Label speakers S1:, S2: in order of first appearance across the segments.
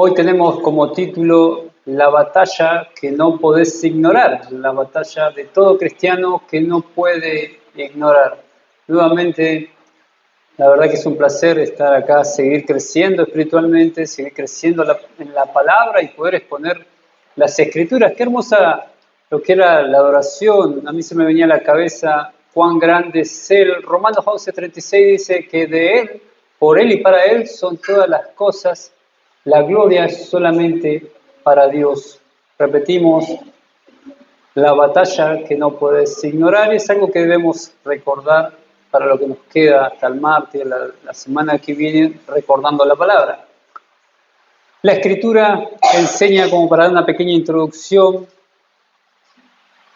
S1: Hoy tenemos como título La batalla que no podés ignorar, la batalla de todo cristiano que no puede ignorar. Nuevamente, la verdad que es un placer estar acá, seguir creciendo espiritualmente, seguir creciendo en la palabra y poder exponer las escrituras. Qué hermosa lo que era la adoración. A mí se me venía a la cabeza cuán grande es Él. Romanos 11:36 dice que de Él, por Él y para Él son todas las cosas. La gloria es solamente para Dios. Repetimos, la batalla que no puedes ignorar es algo que debemos recordar para lo que nos queda hasta el martes, la semana que viene, recordando la palabra. La Escritura enseña, como para dar una pequeña introducción,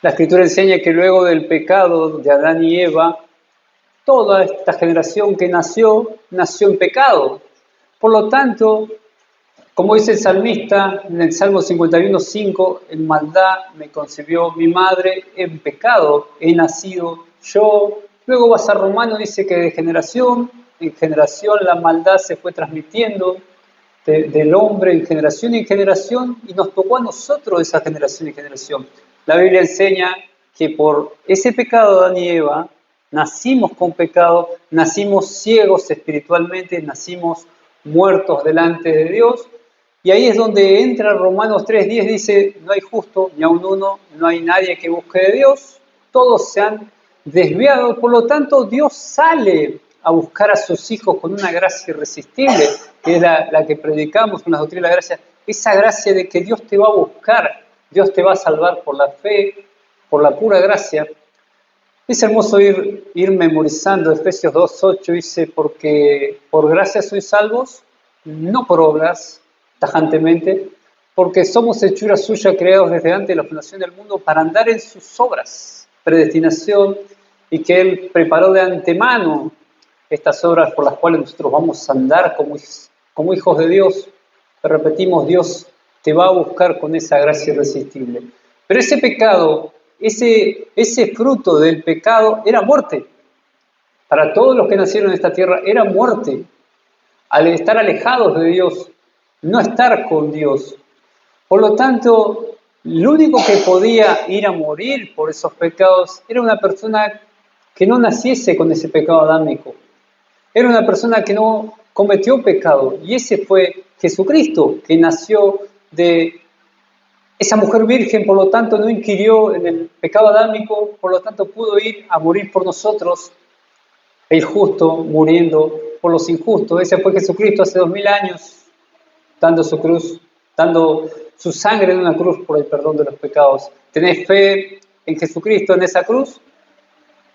S1: la Escritura enseña que luego del pecado de Adán y Eva, toda esta generación que nació en pecado. Por lo tanto, como dice el salmista en el Salmo 51:5, en maldad me concibió mi madre, en pecado he nacido yo. Luego vas a Romano, dice que de generación en generación la maldad se fue transmitiendo del hombre en generación y nos tocó a nosotros esa generación en generación. La Biblia enseña que por ese pecado de Adán y Eva nacimos con pecado, nacimos ciegos espiritualmente, nacimos muertos delante de Dios. Y ahí es donde entra Romanos 3:10, dice, no hay justo ni aun uno, no hay nadie que busque de Dios, todos se han desviado, por lo tanto Dios sale a buscar a sus hijos con una gracia irresistible, que es la que predicamos con la doctrina de la gracia, esa gracia de que Dios te va a buscar, Dios te va a salvar por la fe, por la pura gracia. Es hermoso ir memorizando. Efesios 2:8 dice, porque por gracia sois salvos, no por obras, tajantemente, porque somos hechura suya creados desde antes de la fundación del mundo para andar en sus obras, predestinación, y que Él preparó de antemano estas obras por las cuales nosotros vamos a andar como hijos de Dios. Pero repetimos, Dios te va a buscar con esa gracia irresistible. Pero ese pecado, ese fruto del pecado era muerte. Para todos los que nacieron en esta tierra era muerte. Al estar alejados de Dios, no estar con Dios. Por lo tanto, lo único que podía ir a morir por esos pecados era una persona que no naciese con ese pecado adámico. Era una persona que no cometió pecado. Y ese fue Jesucristo, que nació de esa mujer virgen, por lo tanto no inquirió en el pecado adámico, por lo tanto pudo ir a morir por nosotros, el justo muriendo por los injustos. Ese fue Jesucristo hace 2000 años, dando su cruz, dando su sangre en una cruz por el perdón de los pecados. ¿Tenés fe en Jesucristo en esa cruz?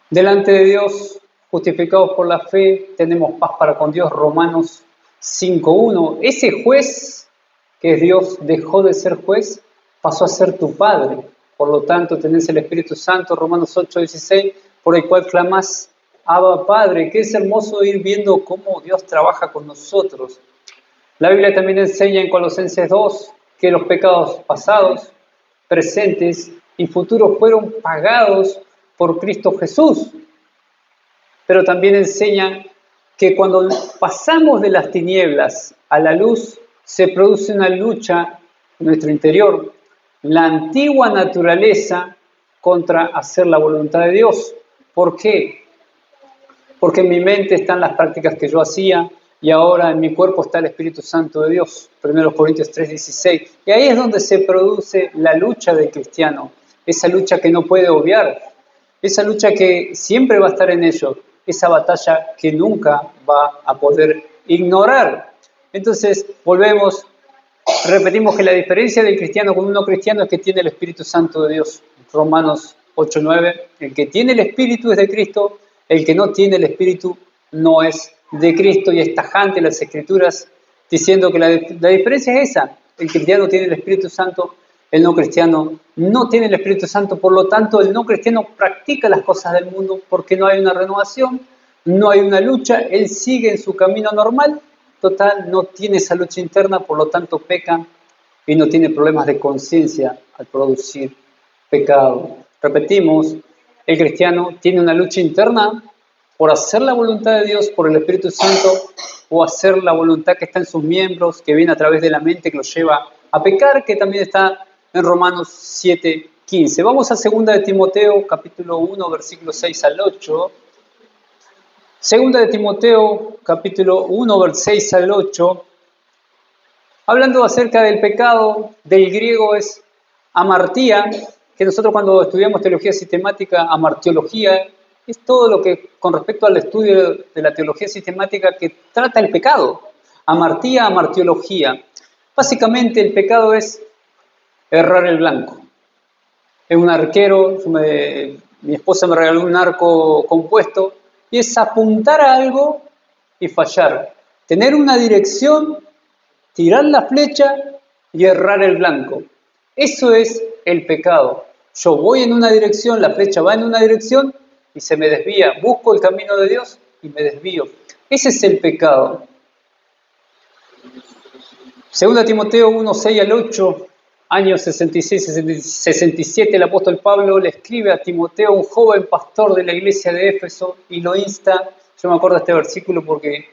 S1: Delante de Dios, justificados por la fe, tenemos paz para con Dios. Romanos 5:1. Ese juez, que es Dios, dejó de ser juez, pasó a ser tu Padre. Por lo tanto, tenés el Espíritu Santo, Romanos 8:16, por el cual clamás, Abba Padre. Qué es hermoso ir viendo cómo Dios trabaja con nosotros. La Biblia también enseña en Colosenses 2 que los pecados pasados, presentes y futuros fueron pagados por Cristo Jesús. Pero también enseña que cuando pasamos de las tinieblas a la luz, se produce una lucha en nuestro interior. La antigua naturaleza contra hacer la voluntad de Dios. ¿Por qué? Porque en mi mente están las prácticas que yo hacía y ahora en mi cuerpo está el Espíritu Santo de Dios. 1 Corintios 3:16. Y ahí es donde se produce la lucha del cristiano. Esa lucha que no puede obviar. Esa lucha que siempre va a estar en ello. Esa batalla que nunca va a poder ignorar. Entonces, volvemos, repetimos que la diferencia del cristiano con un no cristiano es que tiene el Espíritu Santo de Dios. Romanos 8:9. El que tiene el Espíritu es de Cristo. El que no tiene el Espíritu no es de Cristo, y es tajante las Escrituras diciendo que la diferencia es esa. El cristiano tiene el Espíritu Santo, el no cristiano no tiene el Espíritu Santo, por lo tanto el no cristiano practica las cosas del mundo porque no hay una renovación, no hay una lucha, él sigue en su camino normal, total, no tiene esa lucha interna, por lo tanto peca y no tiene problemas de conciencia al producir pecado. Repetimos, el cristiano tiene una lucha interna por hacer la voluntad de Dios por el Espíritu Santo o hacer la voluntad que está en sus miembros, que viene a través de la mente, que los lleva a pecar, que también está en Romanos 7:15. Vamos a 2 de Timoteo, capítulo 1, versículos 6 al 8. 2 de Timoteo, capítulo 1, versículos 6 al 8. Hablando acerca del pecado, del griego es amartía, que nosotros cuando estudiamos teología sistemática, amartiología, es todo lo que con respecto al estudio de la teología sistemática que trata el pecado. Amartía, amartiología. Básicamente el pecado es errar el blanco. Es un arquero, mi esposa me regaló un arco compuesto, y es apuntar a algo y fallar. Tener una dirección, tirar la flecha y errar el blanco. Eso es el pecado. Yo voy en una dirección, la flecha va en una dirección y se me desvía. Busco el camino de Dios y me desvío. Ese es el pecado. 2 Timoteo 1, 6 al 8, años 66-67, el apóstol Pablo le escribe a Timoteo, un joven pastor de la iglesia de Éfeso, y lo insta. Yo me acuerdo de este versículo porque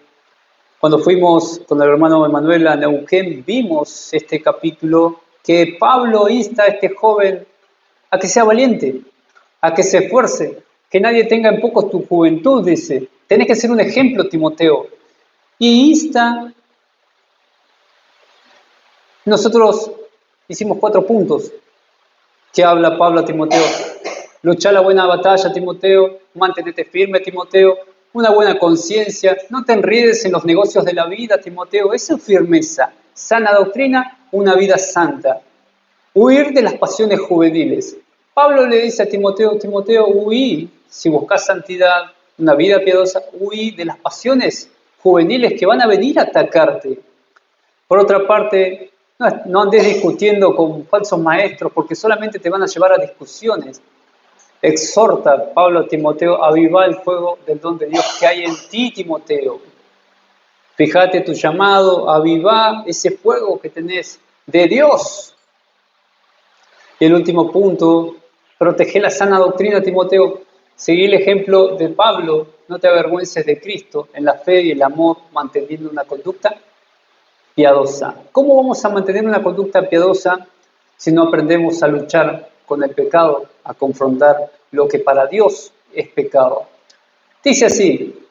S1: cuando fuimos con el hermano Emanuel a Neuquén, vimos este capítulo que Pablo insta a este joven a que sea valiente, a que se esfuerce, que nadie tenga en poco tu juventud, dice. Tenés que ser un ejemplo, Timoteo. Y insta. Nosotros hicimos 4 puntos que habla Pablo a Timoteo. Luchá la buena batalla, Timoteo. Mantenete firme, Timoteo. Una buena conciencia. No te enredes en los negocios de la vida, Timoteo. Eso es firmeza. Sana doctrina, una vida santa. Huir de las pasiones juveniles. Pablo le dice a Timoteo, Timoteo, huí. Si buscas santidad, una vida piadosa, huí de las pasiones juveniles que van a venir a atacarte. Por otra parte, no andes discutiendo con falsos maestros porque solamente te van a llevar a discusiones. Exhorta Pablo a Timoteo, avivá el fuego del don de Dios que hay en ti, Timoteo. Fíjate tu llamado, avivá ese fuego que tenés de Dios. Y el último punto, protege la sana doctrina, Timoteo. Seguí el ejemplo de Pablo, no te avergüences de Cristo en la fe y el amor, manteniendo una conducta piadosa. ¿Cómo vamos a mantener una conducta piadosa si no aprendemos a luchar con el pecado, a confrontar lo que para Dios es pecado? Dice así,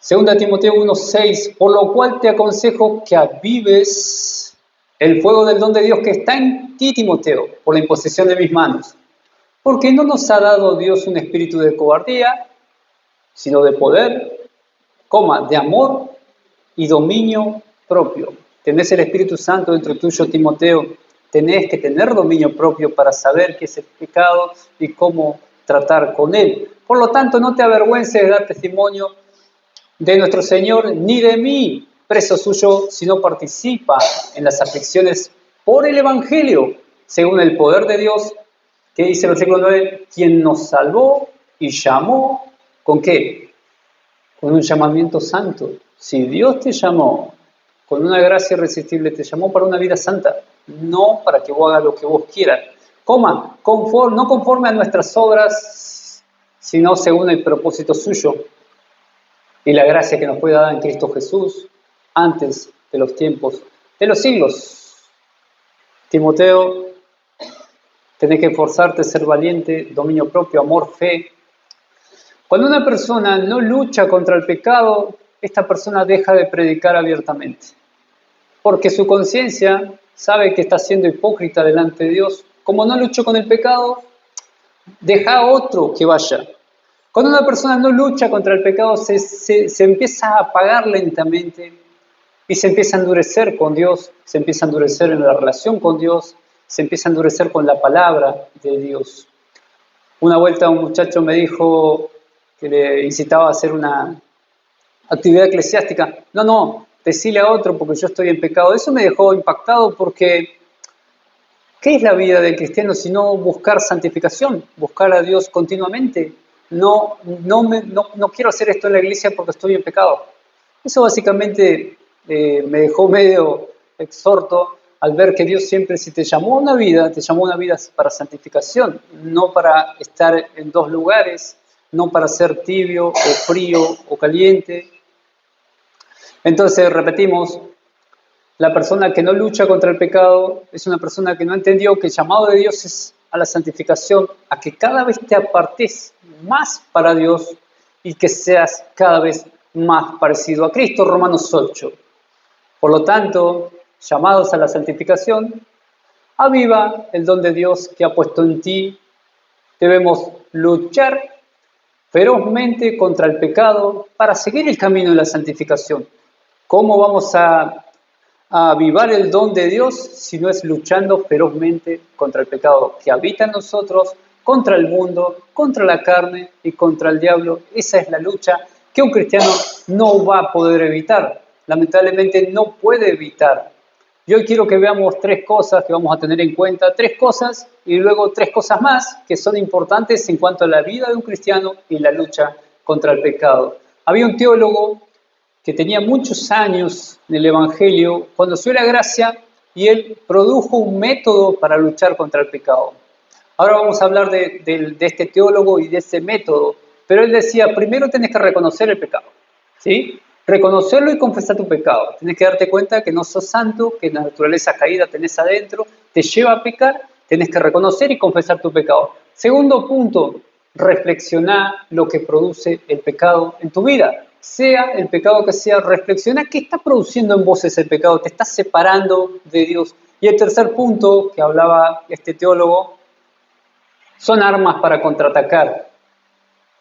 S1: 2 Timoteo 1:6, por lo cual te aconsejo que avives el fuego del don de Dios que está en ti, Timoteo, por la imposición de mis manos. Porque no nos ha dado Dios un espíritu de cobardía, sino de poder, de amor y dominio propio. Tenés el Espíritu Santo dentro tuyo, Timoteo. Tenés que tener dominio propio para saber qué es el pecado y cómo tratar con él. Por lo tanto, no te avergüences de dar testimonio de nuestro Señor, ni de mí, preso suyo, sino participa en las aflicciones por el Evangelio, según el poder de Dios, que dice el versículo 9, quien nos salvó y llamó, ¿con qué? Con un llamamiento santo. Si Dios te llamó con una gracia irresistible, te llamó para una vida santa, no para que vos hagas lo que vos quieras. No conforme a nuestras obras, sino según el propósito suyo y la gracia que nos fue dada en Cristo Jesús antes de los tiempos de los siglos. Timoteo, tenés que esforzarte, ser valiente, dominio propio, amor, fe. Cuando una persona no lucha contra el pecado, esta persona deja de predicar abiertamente, porque su conciencia sabe que está siendo hipócrita delante de Dios. Como no luchó con el pecado, deja a otro que vaya. Cuando una persona no lucha contra el pecado, se empieza a apagar lentamente y se empieza a endurecer con Dios, se empieza a endurecer en la relación con Dios, se empieza a endurecer con la palabra de Dios. Una vuelta un muchacho me dijo que le incitaba a hacer una actividad eclesiástica. No, decile a otro porque yo estoy en pecado. Eso me dejó impactado porque ¿qué es la vida del cristiano sino buscar santificación? Buscar a Dios continuamente. No quiero hacer esto en la iglesia porque estoy en pecado. Eso básicamente me dejó medio exhorto al ver que Dios siempre, si te llamó a una vida para santificación, no para estar en 2 lugares, no para ser tibio o frío o caliente. Entonces, repetimos, la persona que no lucha contra el pecado es una persona que no entendió que el llamado de Dios es a la santificación, a que cada vez te apartes más para Dios y que seas cada vez más parecido a Cristo, Romanos 8. Por lo tanto, llamados a la santificación, aviva el don de Dios que ha puesto en ti. Debemos luchar ferozmente contra el pecado para seguir el camino de la santificación. ¿Cómo vamos a avivar el don de Dios si no es luchando ferozmente contra el pecado que habita en nosotros, contra el mundo, contra la carne y contra el diablo? Esa es la lucha que un cristiano no va a poder evitar. Lamentablemente no puede evitar. Y hoy quiero que veamos tres cosas que vamos a tener en cuenta, tres cosas y luego tres cosas más que son importantes en cuanto a la vida de un cristiano y la lucha contra el pecado. Había un teólogo que tenía muchos años en el Evangelio, conoció la gracia y él produjo un método para luchar contra el pecado. Ahora vamos a hablar de este teólogo y de ese método, pero él decía, primero tenés que reconocer el pecado, ¿sí? Reconocerlo y confesar tu pecado. Tienes que darte cuenta que no sos santo, que la naturaleza caída tenés adentro, te lleva a pecar, tenés que reconocer y confesar tu pecado. Segundo punto, reflexionar lo que produce el pecado en tu vida. Sea el pecado que sea, reflexiona qué está produciendo en vos ese pecado, te está separando de Dios. Y el tercer punto que hablaba este teólogo, son armas para contraatacar.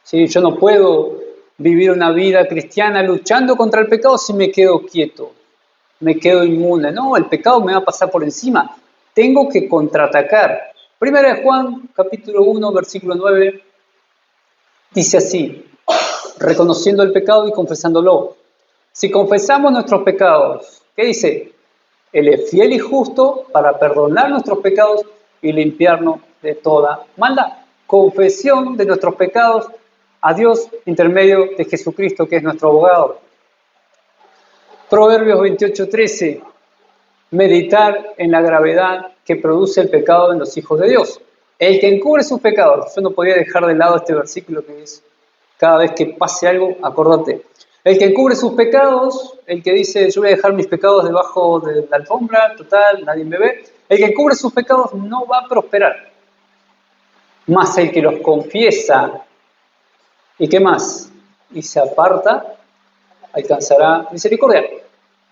S1: ¿Sí? Yo no puedo vivir una vida cristiana luchando contra el pecado si me quedo quieto, me quedo inmune. No, el pecado me va a pasar por encima. Tengo que contraatacar. Primera de Juan, capítulo 1, versículo 9, dice así, reconociendo el pecado y confesándolo. Si confesamos nuestros pecados, ¿qué dice? Él es fiel y justo para perdonar nuestros pecados y limpiarnos de toda maldad. Confesión de nuestros pecados a Dios intermedio de Jesucristo, que es nuestro abogado. Proverbios 28:13. Meditar en la gravedad que produce el pecado en los hijos de Dios. El que encubre sus pecados. Yo no podía dejar de lado este versículo que es, cada vez que pase algo, acordate. El que encubre sus pecados, el que dice, yo voy a dejar mis pecados debajo de la alfombra, total, nadie me ve. El que encubre sus pecados no va a prosperar. Mas el que los confiesa, ¿y qué más? Y se aparta, alcanzará misericordia.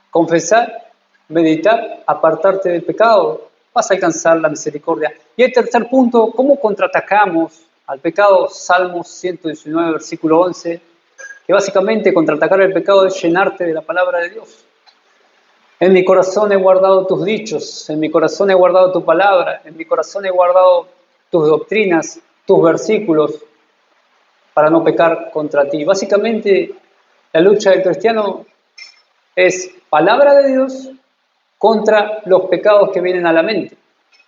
S1: Confesar, meditar, apartarte del pecado, vas a alcanzar la misericordia. Y el tercer punto, ¿cómo contraatacamos al pecado? Salmos 119, versículo 11, que básicamente contraatacar el pecado es llenarte de la palabra de Dios. En mi corazón he guardado tus dichos, en mi corazón he guardado tu palabra, en mi corazón he guardado tus doctrinas, tus versículos, para no pecar contra ti. Básicamente, la lucha del cristiano es palabra de Dios contra los pecados que vienen a la mente.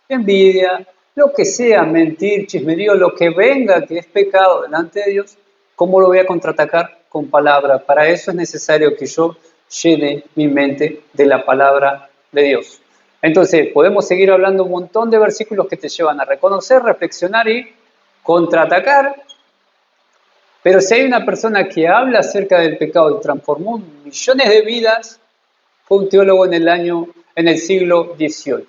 S1: Envidia, lo que sea, mentir, chismerío, lo que venga que es pecado delante de Dios, ¿cómo lo voy a contraatacar? Con palabra. Para eso es necesario que yo llene mi mente de la palabra de Dios. Entonces, podemos seguir hablando un montón de versículos que te llevan a reconocer, reflexionar y contraatacar. Pero si hay una persona que habla acerca del pecado y transformó millones de vidas, fue un teólogo en el siglo XVIII.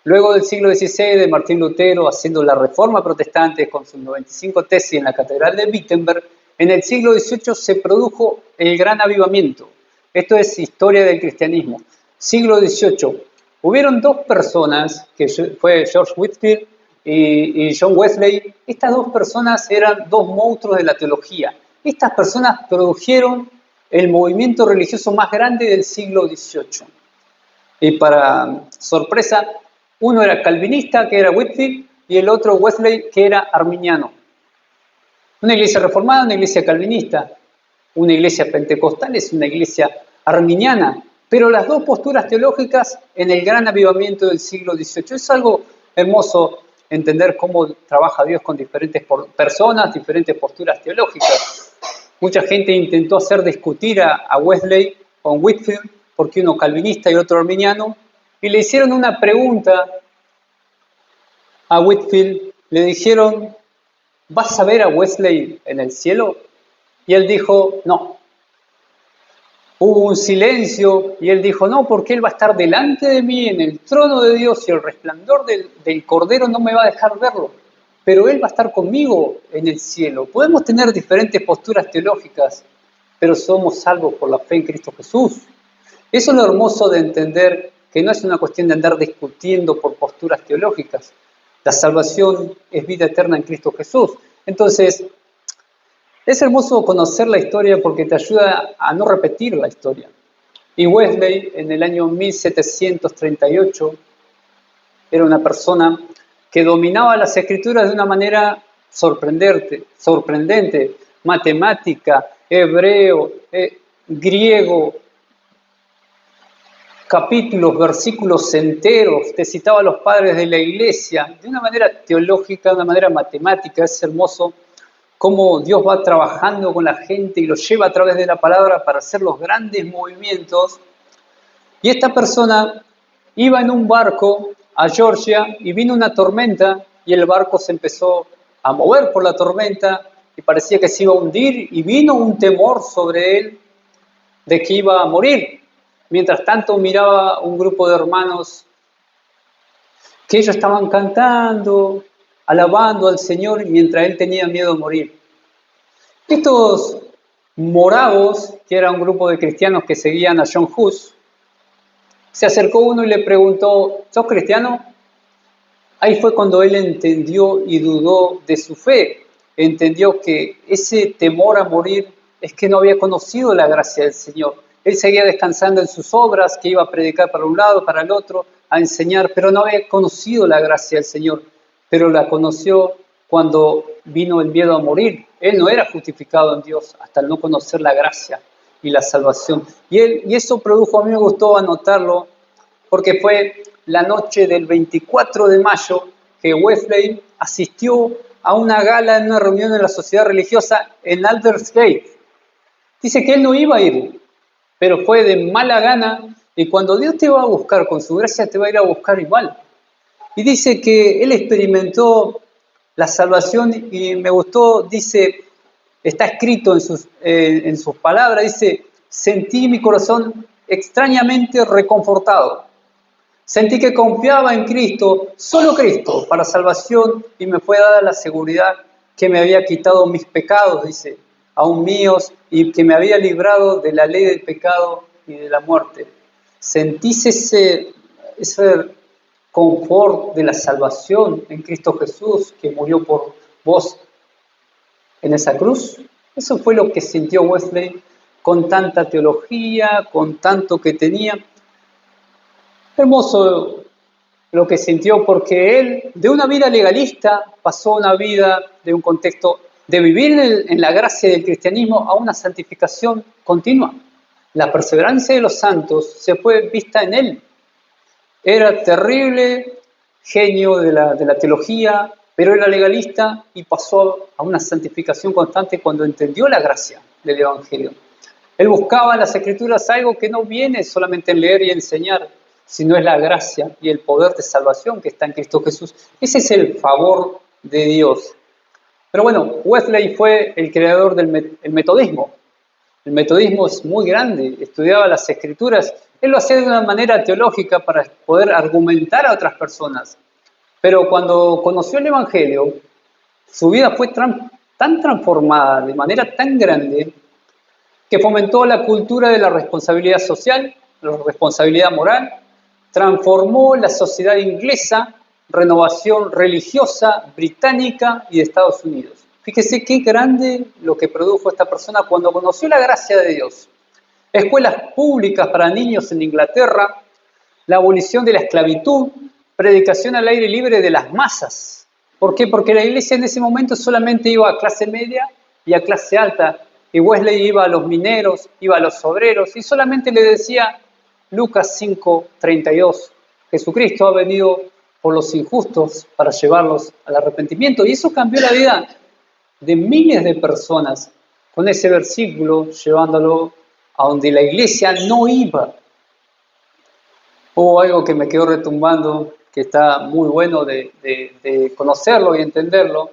S1: Luego del siglo XVI, de Martín Lutero, haciendo la Reforma Protestante con sus 95 tesis en la Catedral de Wittenberg, en el siglo XVIII se produjo el Gran Avivamiento. Esto es historia del cristianismo. Siglo XVIII. Hubieron dos personas, que fue George Whitefield y John Wesley. Estas dos personas eran dos monstruos de la teología. Estas personas produjeron el movimiento religioso más grande del siglo XVIII. Y para sorpresa, uno era calvinista, que era Whitefield, y el otro Wesley, que era arminiano. Una iglesia reformada, una iglesia calvinista, una iglesia pentecostal es una iglesia arminiana, pero las dos posturas teológicas en el gran avivamiento del siglo XVIII. Es algo hermoso entender cómo trabaja Dios con diferentes personas, diferentes posturas teológicas. Mucha gente intentó hacer discutir a Wesley con Whitefield, porque uno calvinista y otro arminiano, y le hicieron una pregunta a Whitefield, le dijeron, ¿vas a ver a Wesley en el cielo? Y él dijo, no. Hubo un silencio y él dijo, no, porque él va a estar delante de mí en el trono de Dios y el resplandor del Cordero no me va a dejar verlo, pero él va a estar conmigo en el cielo. Podemos tener diferentes posturas teológicas, pero somos salvos por la fe en Cristo Jesús. Eso es lo hermoso de entender que no es una cuestión de andar discutiendo por posturas teológicas. La salvación es vida eterna en Cristo Jesús. Entonces, es hermoso conocer la historia porque te ayuda a no repetir la historia. Y Wesley, en el año 1738, era una persona que dominaba las escrituras de una manera sorprendente, matemática, hebreo, griego, capítulos, versículos enteros, te citaba a los padres de la iglesia, de una manera teológica, de una manera matemática. Es hermoso cómo Dios va trabajando con la gente y lo lleva a través de la palabra para hacer los grandes movimientos. Y esta persona iba en un barco a Georgia y vino una tormenta y el barco se empezó a mover por la tormenta y parecía que se iba a hundir y vino un temor sobre él de que iba a morir. Mientras tanto miraba un grupo de hermanos que ellos estaban cantando, alabando al Señor mientras él tenía miedo de morir. Estos moravos, que era un grupo de cristianos que seguían a John Hus, se acercó uno y le preguntó, ¿sos cristiano? Ahí fue cuando él entendió y dudó de su fe. Entendió que ese temor a morir es que no había conocido la gracia del Señor. Él seguía descansando en sus obras, que iba a predicar para un lado, para el otro, a enseñar, pero no había conocido la gracia del Señor. Pero la conoció cuando vino el miedo a morir. Él no era justificado en Dios hasta no conocer la gracia y la salvación. Y eso produjo, a mí me gustó anotarlo, porque fue la noche del 24 de mayo que Wesley asistió a una gala en una reunión de la sociedad religiosa en Aldersgate. Dice que él no iba a ir, pero fue de mala gana, y cuando Dios te va a buscar con su gracia, te va a ir a buscar igual. Y dice que él experimentó la salvación y me gustó, dice, está escrito en sus palabras, dice, sentí mi corazón extrañamente reconfortado. Sentí que confiaba en Cristo, solo Cristo, para salvación, y me fue dada la seguridad que me había quitado mis pecados, dice, aún míos, y que me había librado de la ley del pecado y de la muerte. Sentís ese confort de la salvación en Cristo Jesús, que murió por vos en esa cruz. Eso fue lo que sintió Wesley con tanta teología, con tanto que tenía. Hermoso lo que sintió, porque él de una vida legalista pasó a una vida de un contexto de vivir en la gracia del cristianismo a una santificación continua. La perseverancia de los santos se fue vista en él. Era terrible, genio de la teología, pero era legalista y pasó a una santificación constante cuando entendió la gracia del Evangelio. Él buscaba en las Escrituras algo que no viene solamente en leer y enseñar, sino es la gracia y el poder de salvación que está en Cristo Jesús. Ese es el favor de Dios. Pero bueno, Wesley fue el creador del metodismo. El metodismo es muy grande, estudiaba las Escrituras. Él lo hacía de una manera teológica para poder argumentar a otras personas. Pero cuando conoció el Evangelio, su vida fue tan transformada, de manera tan grande, que fomentó la cultura de la responsabilidad social, la responsabilidad moral, transformó la sociedad inglesa, renovación religiosa, británica y de Estados Unidos. Fíjese qué grande lo que produjo esta persona cuando conoció la gracia de Dios. Escuelas públicas para niños en Inglaterra, la abolición de la esclavitud, predicación al aire libre de las masas. ¿Por qué? Porque la iglesia en ese momento solamente iba a clase media y a clase alta, y Wesley iba a los mineros, iba a los obreros, y solamente le decía Lucas 5:32, Jesucristo ha venido por los injustos para llevarlos al arrepentimiento, y eso cambió la vida de miles de personas con ese versículo, llevándolo a donde la iglesia no iba. Hubo algo que me quedó retumbando, que está muy bueno de conocerlo y entenderlo,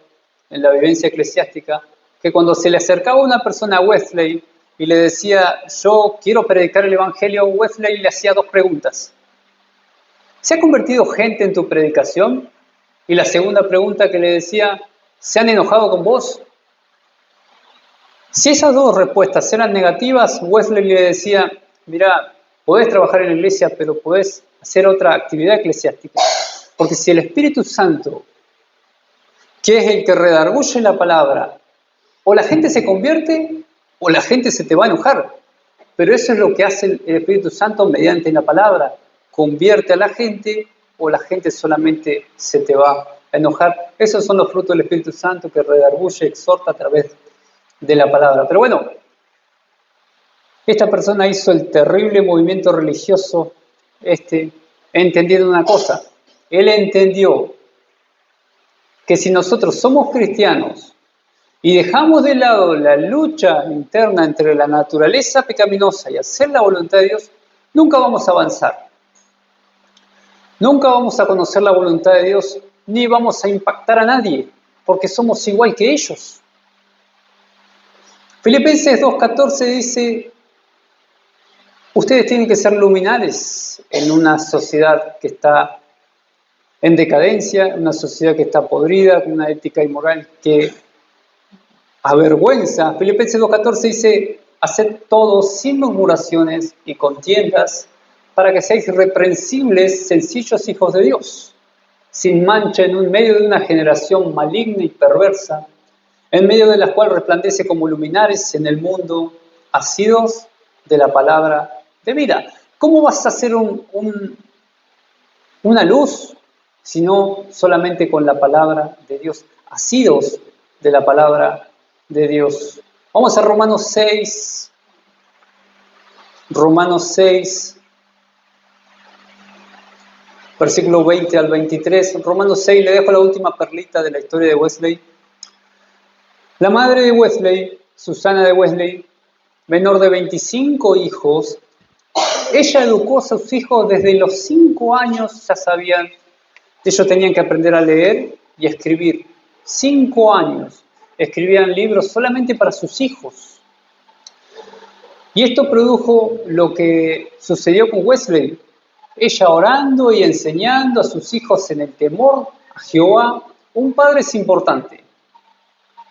S1: en la vivencia eclesiástica, que cuando se le acercaba una persona a Wesley y le decía, yo quiero predicar el Evangelio, Wesley le hacía 2 preguntas. ¿Se ha convertido gente en tu predicación? Y la segunda pregunta que le decía, ¿se han enojado con vos? Si esas 2 respuestas eran negativas, Wesley le decía, mira, podés trabajar en la iglesia, pero podés hacer otra actividad eclesiástica. Porque si el Espíritu Santo, que es el que redarguye la palabra, o la gente se convierte, o la gente se te va a enojar. Pero eso es lo que hace el Espíritu Santo mediante la palabra. Convierte a la gente, o la gente solamente se te va a enojar. Esos son los frutos del Espíritu Santo que redarguye, exhorta a través de la palabra. Pero bueno, esta persona hizo el terrible movimiento religioso, entendiendo una cosa. Él entendió que si nosotros somos cristianos y dejamos de lado la lucha interna entre la naturaleza pecaminosa y hacer la voluntad de Dios, nunca vamos a avanzar. Nunca vamos a conocer la voluntad de Dios, ni vamos a impactar a nadie, porque somos igual que ellos. Filipenses 2:14 dice, ustedes tienen que ser luminares en una sociedad que está en decadencia, una sociedad que está podrida, con una ética y moral que avergüenza. Filipenses 2:14 dice, haced todo sin murmuraciones y contiendas, para que seáis irreprensibles, sencillos hijos de Dios, sin mancha en medio de una generación maligna y perversa, en medio de la cual resplandece como luminares en el mundo, asidos de la palabra de vida. ¿Cómo vas a hacer una luz si no solamente con la palabra de Dios? Asidos de la palabra de Dios. Vamos a Romanos 6. Romanos 6, versículo 20 al 23. Romanos 6, le dejo la última perlita de la historia de Wesley. La madre de Wesley, Susana de Wesley, menor de 25 hijos, ella educó a sus hijos desde los 5 años, ya sabían, ellos tenían que aprender a leer y a escribir. 5 años, escribían libros solamente para sus hijos. Y esto produjo lo que sucedió con Wesley. Ella orando y enseñando a sus hijos en el temor a Jehová. Un padre es importante,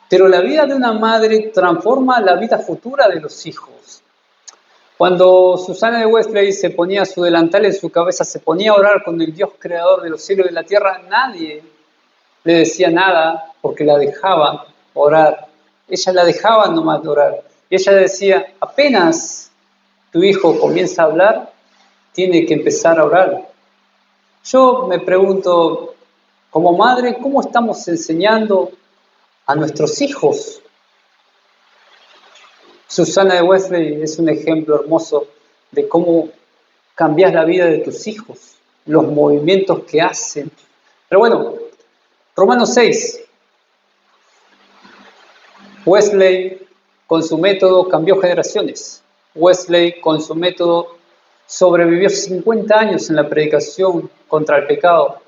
S1: pero la vida de una madre transforma la vida futura de los hijos. Cuando Susana de Wesley se ponía su delantal en su cabeza, se ponía a orar con el Dios creador de los cielos y de la tierra, nadie le decía nada porque la dejaba orar. Ella la dejaba nomás de orar. Y ella decía, apenas tu hijo comienza a hablar, tiene que empezar a orar. Yo me pregunto, como madre, ¿cómo estamos enseñando a nuestros hijos? Susana de Wesley es un ejemplo hermoso de cómo cambias la vida de tus hijos, los movimientos que hacen. Pero bueno, Romanos 6. Wesley con su método cambió generaciones. Wesley con su método sobrevivió 50 años en la predicación contra el pecado.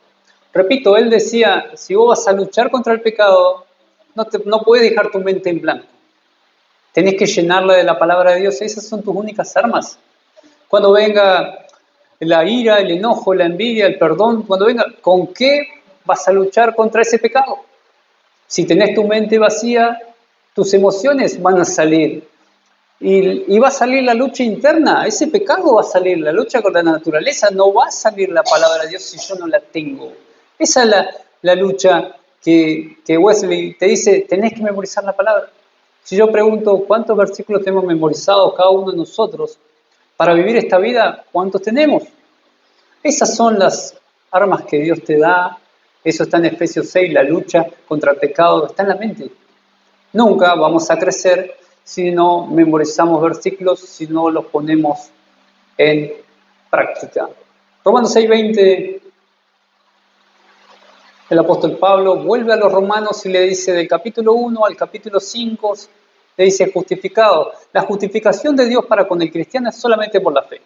S1: Repito, él decía, si vos vas a luchar contra el pecado, no puedes dejar tu mente en blanco. Tenés que llenarla de la palabra de Dios. Esas son tus únicas armas. Cuando venga la ira, el enojo, la envidia, el perdón, cuando venga, ¿con qué vas a luchar contra ese pecado? Si tenés tu mente vacía, tus emociones van a salir. Y va a salir la lucha interna. Ese pecado va a salir. La lucha con la naturaleza no va a salir la palabra de Dios si yo no la tengo. Esa es la lucha que Wesley te dice, tenés que memorizar la palabra. Si yo pregunto cuántos versículos tenemos memorizados cada uno de nosotros para vivir esta vida, ¿cuántos tenemos? Esas son las armas que Dios te da. Eso está en Efesios 6, la lucha contra el pecado está en la mente. Nunca vamos a crecer si no memorizamos versículos, si no los ponemos en práctica. Romanos 6:20, el apóstol Pablo vuelve a los romanos y le dice del capítulo 1 al capítulo 5, le dice justificado. La justificación de Dios para con el cristiano es solamente por la fe.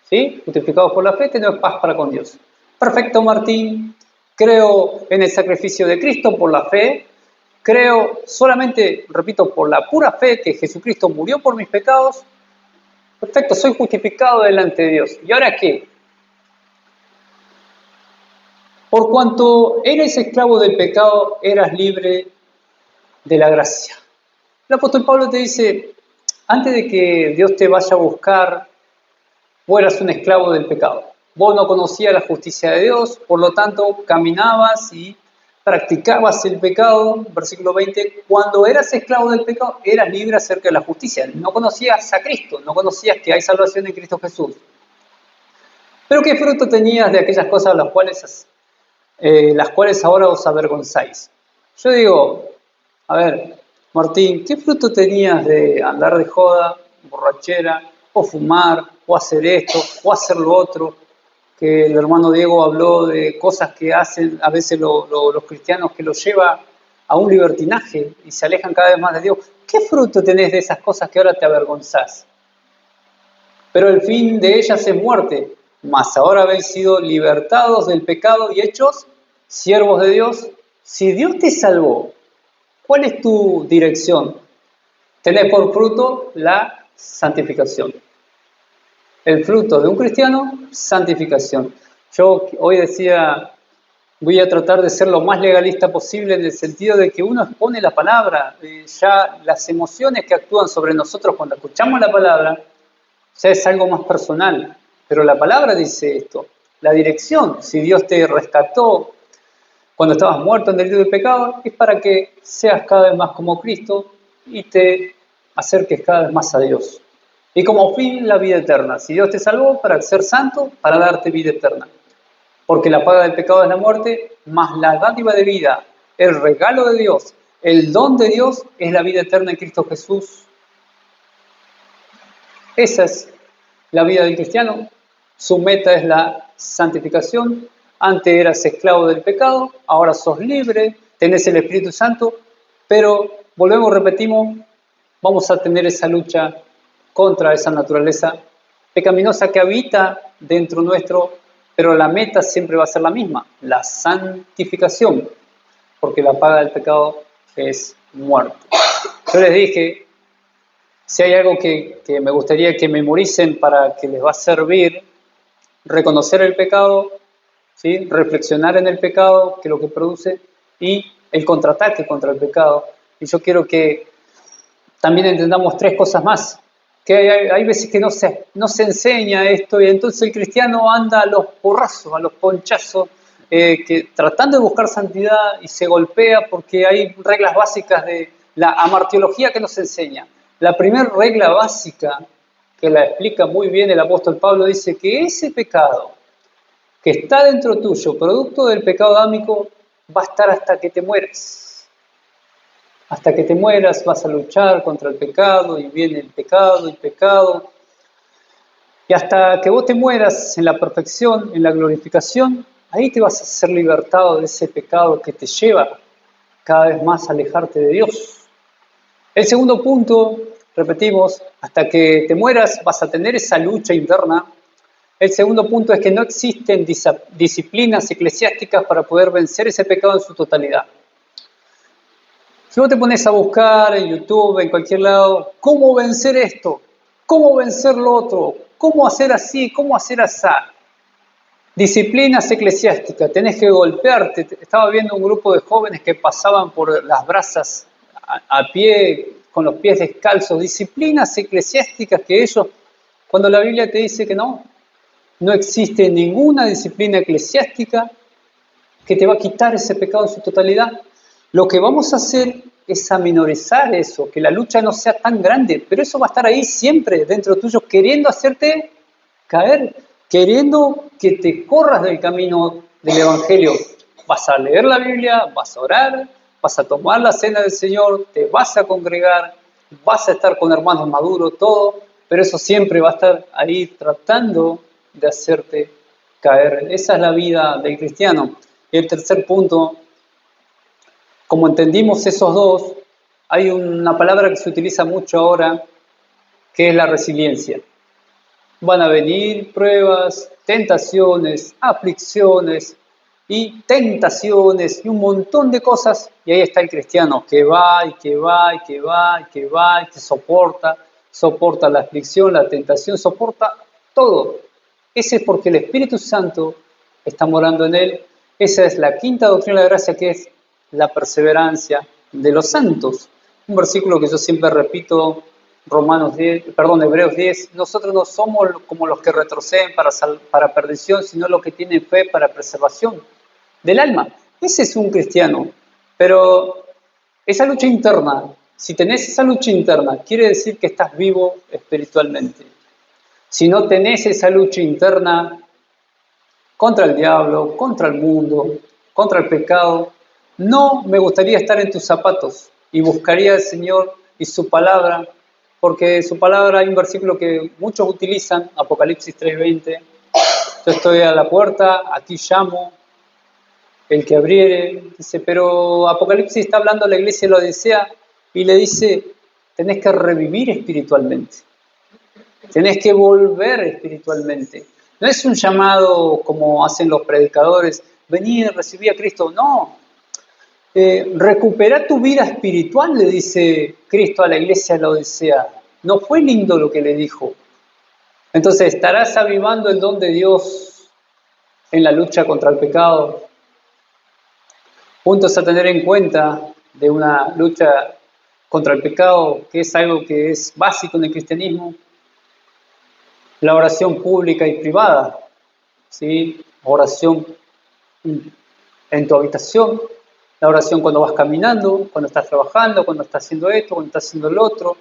S1: ¿Sí? Justificados por la fe, tenemos paz para con Dios. Perfecto, Martín. Creo en el sacrificio de Cristo por la fe. creo solamente, repito, por la pura fe que Jesucristo murió por mis pecados, perfecto, soy justificado delante de Dios. ¿Y ahora qué? Por cuanto eres esclavo del pecado, eras libre de la gracia. El apóstol Pablo te dice, antes de que Dios te vaya a buscar, vos eras un esclavo del pecado. Vos no conocías la justicia de Dios, por lo tanto caminabas y practicabas el pecado. Versículo 20, cuando eras esclavo del pecado, eras libre acerca de la justicia. No conocías a Cristo, no conocías que hay salvación en Cristo Jesús. Pero ¿qué fruto tenías de aquellas cosas las cuales ahora os avergonzáis? Yo digo, a ver, Martín, ¿qué fruto tenías de andar de joda, borrachera, o fumar, o hacer esto, o hacer lo otro? Que el hermano Diego habló de cosas que hacen a veces los cristianos que los lleva a un libertinaje y se alejan cada vez más de Dios. ¿Qué fruto tenés de esas cosas que ahora te avergonzás? Pero el fin de ellas es muerte, mas ahora habéis sido libertados del pecado y hechos siervos de Dios. Si Dios te salvó, ¿cuál es tu dirección? Tenés por fruto la santificación. El fruto de un cristiano, santificación. Yo hoy decía, voy a tratar de ser lo más legalista posible en el sentido de que uno expone la palabra, ya las emociones que actúan sobre nosotros cuando escuchamos la palabra, ya es algo más personal. Pero la palabra dice esto, la dirección, si Dios te rescató cuando estabas muerto en delito del pecado, es para que seas cada vez más como Cristo y te acerques cada vez más a Dios. Y como fin, la vida eterna. Si Dios te salvó para ser santo, para darte vida eterna. Porque la paga del pecado es la muerte, mas la dádiva de vida, el regalo de Dios, el don de Dios es la vida eterna en Cristo Jesús. Esa es la vida del cristiano. Su meta es la santificación. Antes eras esclavo del pecado, ahora sos libre, tenés el Espíritu Santo, pero volvemos, repetimos, vamos a tener esa lucha contra esa naturaleza pecaminosa que habita dentro nuestro, pero la meta siempre va a ser la misma, la santificación, porque la paga del pecado es muerte. Yo les dije, si hay algo que me gustaría que memoricen para que les va a servir, reconocer el pecado, ¿sí? Reflexionar en el pecado, que es lo que produce, y el contraataque contra el pecado. Y yo quiero que también entendamos tres cosas más, que hay veces que no se enseña esto y entonces el cristiano anda a los porrazos, a los ponchazos, que tratando de buscar santidad y se golpea porque hay reglas básicas de la amartiología que nos enseña. La primera regla básica, que la explica muy bien el apóstol Pablo, dice que ese pecado que está dentro tuyo, producto del pecado adámico, va a estar hasta que te mueras. Hasta que te mueras vas a luchar contra el pecado y viene el pecado. Y hasta que vos te mueras en la perfección, en la glorificación, ahí te vas a ser libertado de ese pecado que te lleva cada vez más a alejarte de Dios. El segundo punto, repetimos, hasta que te mueras vas a tener esa lucha interna. El segundo punto es que no existen disciplinas eclesiásticas para poder vencer ese pecado en su totalidad. Si vos te pones a buscar en YouTube, en cualquier lado, ¿cómo vencer esto? ¿Cómo vencer lo otro? ¿Cómo hacer así? ¿Cómo hacer así? Disciplinas eclesiásticas, tenés que golpearte. Estaba viendo un grupo de jóvenes que pasaban por las brasas a pie, con los pies descalzos. Disciplinas eclesiásticas que ellos, cuando la Biblia te dice que no existe ninguna disciplina eclesiástica que te va a quitar ese pecado en su totalidad. Lo que vamos a hacer es aminorizar eso, que la lucha no sea tan grande, pero eso va a estar ahí siempre dentro tuyo, queriendo hacerte caer, queriendo que te corras del camino del Evangelio. Vas a leer la Biblia, vas a orar, vas a tomar la cena del Señor, te vas a congregar, vas a estar con hermanos maduros, todo, pero eso siempre va a estar ahí tratando de hacerte caer. Esa es la vida del cristiano. Y el tercer punto, como entendimos esos dos, hay una palabra que se utiliza mucho ahora, que es la resiliencia. Van a venir pruebas, tentaciones, aflicciones, y tentaciones y un montón de cosas, y ahí está el cristiano que va y que va y que va y que va y que soporta la aflicción, la tentación, soporta todo. Ese es porque el Espíritu Santo está morando en él. Esa es la quinta doctrina de la gracia, que es la perseverancia de los santos. Un versículo que yo siempre repito, Hebreos 10, nosotros no somos como los que retroceden para perdición, sino los que tienen fe para preservación del alma. Ese es un cristiano. Pero esa lucha interna, si tenés esa lucha interna, quiere decir que estás vivo espiritualmente. Si no tenés esa lucha interna contra el diablo, contra el mundo, contra el pecado, no me gustaría estar en tus zapatos y buscaría al Señor y su palabra, porque su palabra, hay un versículo que muchos utilizan, Apocalipsis 3:20, yo estoy a la puerta, aquí llamo, el que abriere, dice, pero Apocalipsis está hablando a la iglesia de la Odisea y le dice, tenés que revivir espiritualmente, tenés que volver espiritualmente. No es un llamado como hacen los predicadores, vení y recibí a Cristo, no. Recupera tu vida espiritual, le dice Cristo a la iglesia de la Odisea. No fue lindo lo que le dijo. Entonces, ¿estarás avivando el don de Dios en la lucha contra el pecado? Puntos a tener en cuenta de una lucha contra el pecado, que es algo que es básico en el cristianismo. La oración pública y privada, ¿sí? Oración en tu habitación, la oración cuando vas caminando, cuando estás trabajando, cuando estás haciendo esto, cuando estás haciendo lo otro.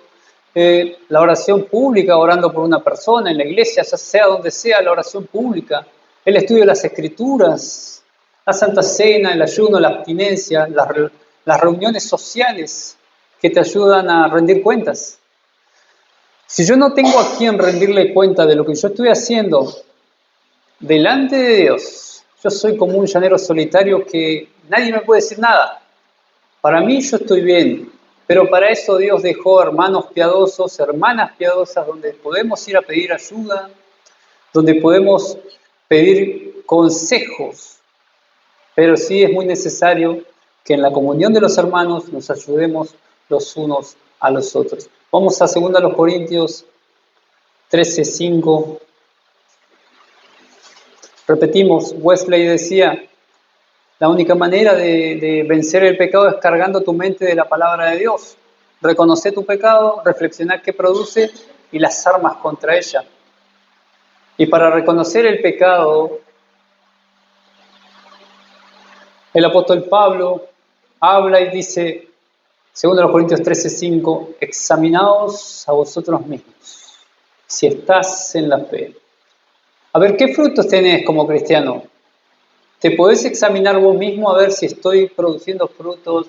S1: La oración pública, orando por una persona en la iglesia, ya sea donde sea, la oración pública. El estudio de las Escrituras, la Santa Cena, el ayuno, la abstinencia, las reuniones sociales que te ayudan a rendir cuentas. Si yo no tengo a quien rendirle cuenta de lo que yo estoy haciendo delante de Dios, yo soy como un llanero solitario que nadie me puede decir nada. Para mí yo estoy bien, pero para eso Dios dejó hermanos piadosos, hermanas piadosas, donde podemos ir a pedir ayuda, donde podemos pedir consejos, pero sí es muy necesario que en la comunión de los hermanos nos ayudemos los unos a los otros. Vamos a 2 Corintios 13:5. Repetimos, Wesley decía, la única manera de vencer el pecado es cargando tu mente de la palabra de Dios. Reconocer tu pecado, reflexionar qué produce y las armas contra ella. Y para reconocer el pecado, el apóstol Pablo habla y dice, 2 Corintios 13:5, examinaos a vosotros mismos, si estás en la fe. A ver, ¿qué frutos tenés como cristiano? ¿Te podés examinar vos mismo a ver si estoy produciendo frutos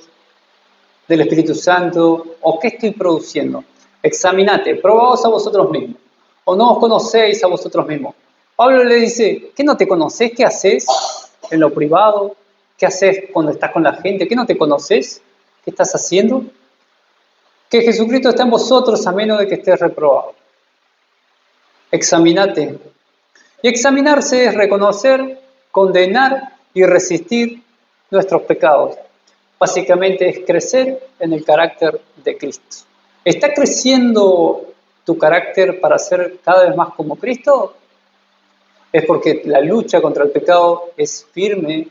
S1: del Espíritu Santo o qué estoy produciendo? Examinate, probaos a vosotros mismos. ¿O no os conocéis a vosotros mismos? Pablo le dice, ¿qué no te conocés? ¿Qué haces en lo privado? ¿Qué haces cuando estás con la gente? ¿Qué no te conoces? ¿Qué estás haciendo? Que Jesucristo está en vosotros a menos de que estés reprobado. Examinate. Y examinarse es reconocer, condenar y resistir nuestros pecados. Básicamente es crecer en el carácter de Cristo. ¿Está creciendo tu carácter para ser cada vez más como Cristo? Es porque la lucha contra el pecado es firme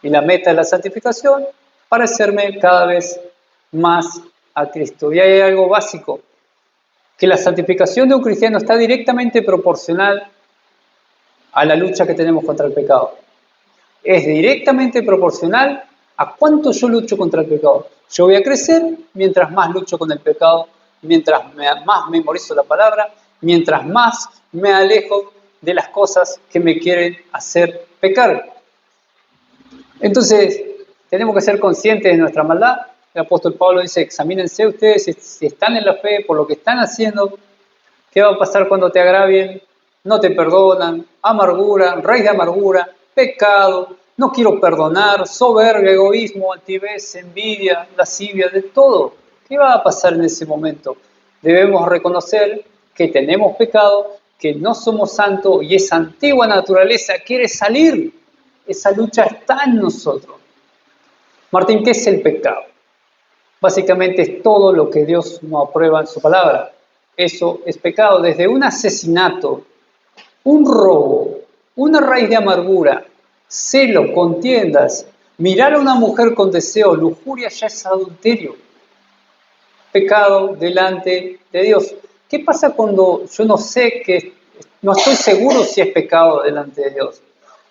S1: y la meta es la santificación, parecerme cada vez más a Cristo. Y hay algo básico, que la santificación de un cristiano está directamente proporcional a la lucha que tenemos contra el pecado. Es directamente proporcional a cuánto yo lucho contra el pecado. Yo voy a crecer mientras más lucho con el pecado, mientras más memorizo la palabra, mientras más me alejo de las cosas que me quieren hacer pecar. Entonces, tenemos que ser conscientes de nuestra maldad. El apóstol Pablo dice, examínense ustedes si están en la fe por lo que están haciendo. ¿Qué va a pasar cuando te agravien? No te perdonan, amargura, raíz de amargura, pecado, no quiero perdonar, soberbia, egoísmo, altivez, envidia, lascivia, de todo. ¿Qué va a pasar en ese momento? Debemos reconocer que tenemos pecado, que no somos santos y esa antigua naturaleza quiere salir. esa lucha está en nosotros. Martín, ¿qué es el pecado? Básicamente es todo lo que Dios no aprueba en su palabra. Eso es pecado, desde un asesinato, un robo, una raíz de amargura, celo, contiendas, mirar a una mujer con deseo, lujuria ya es adulterio. Pecado delante de Dios. ¿Qué pasa cuando yo no estoy seguro si es pecado delante de Dios?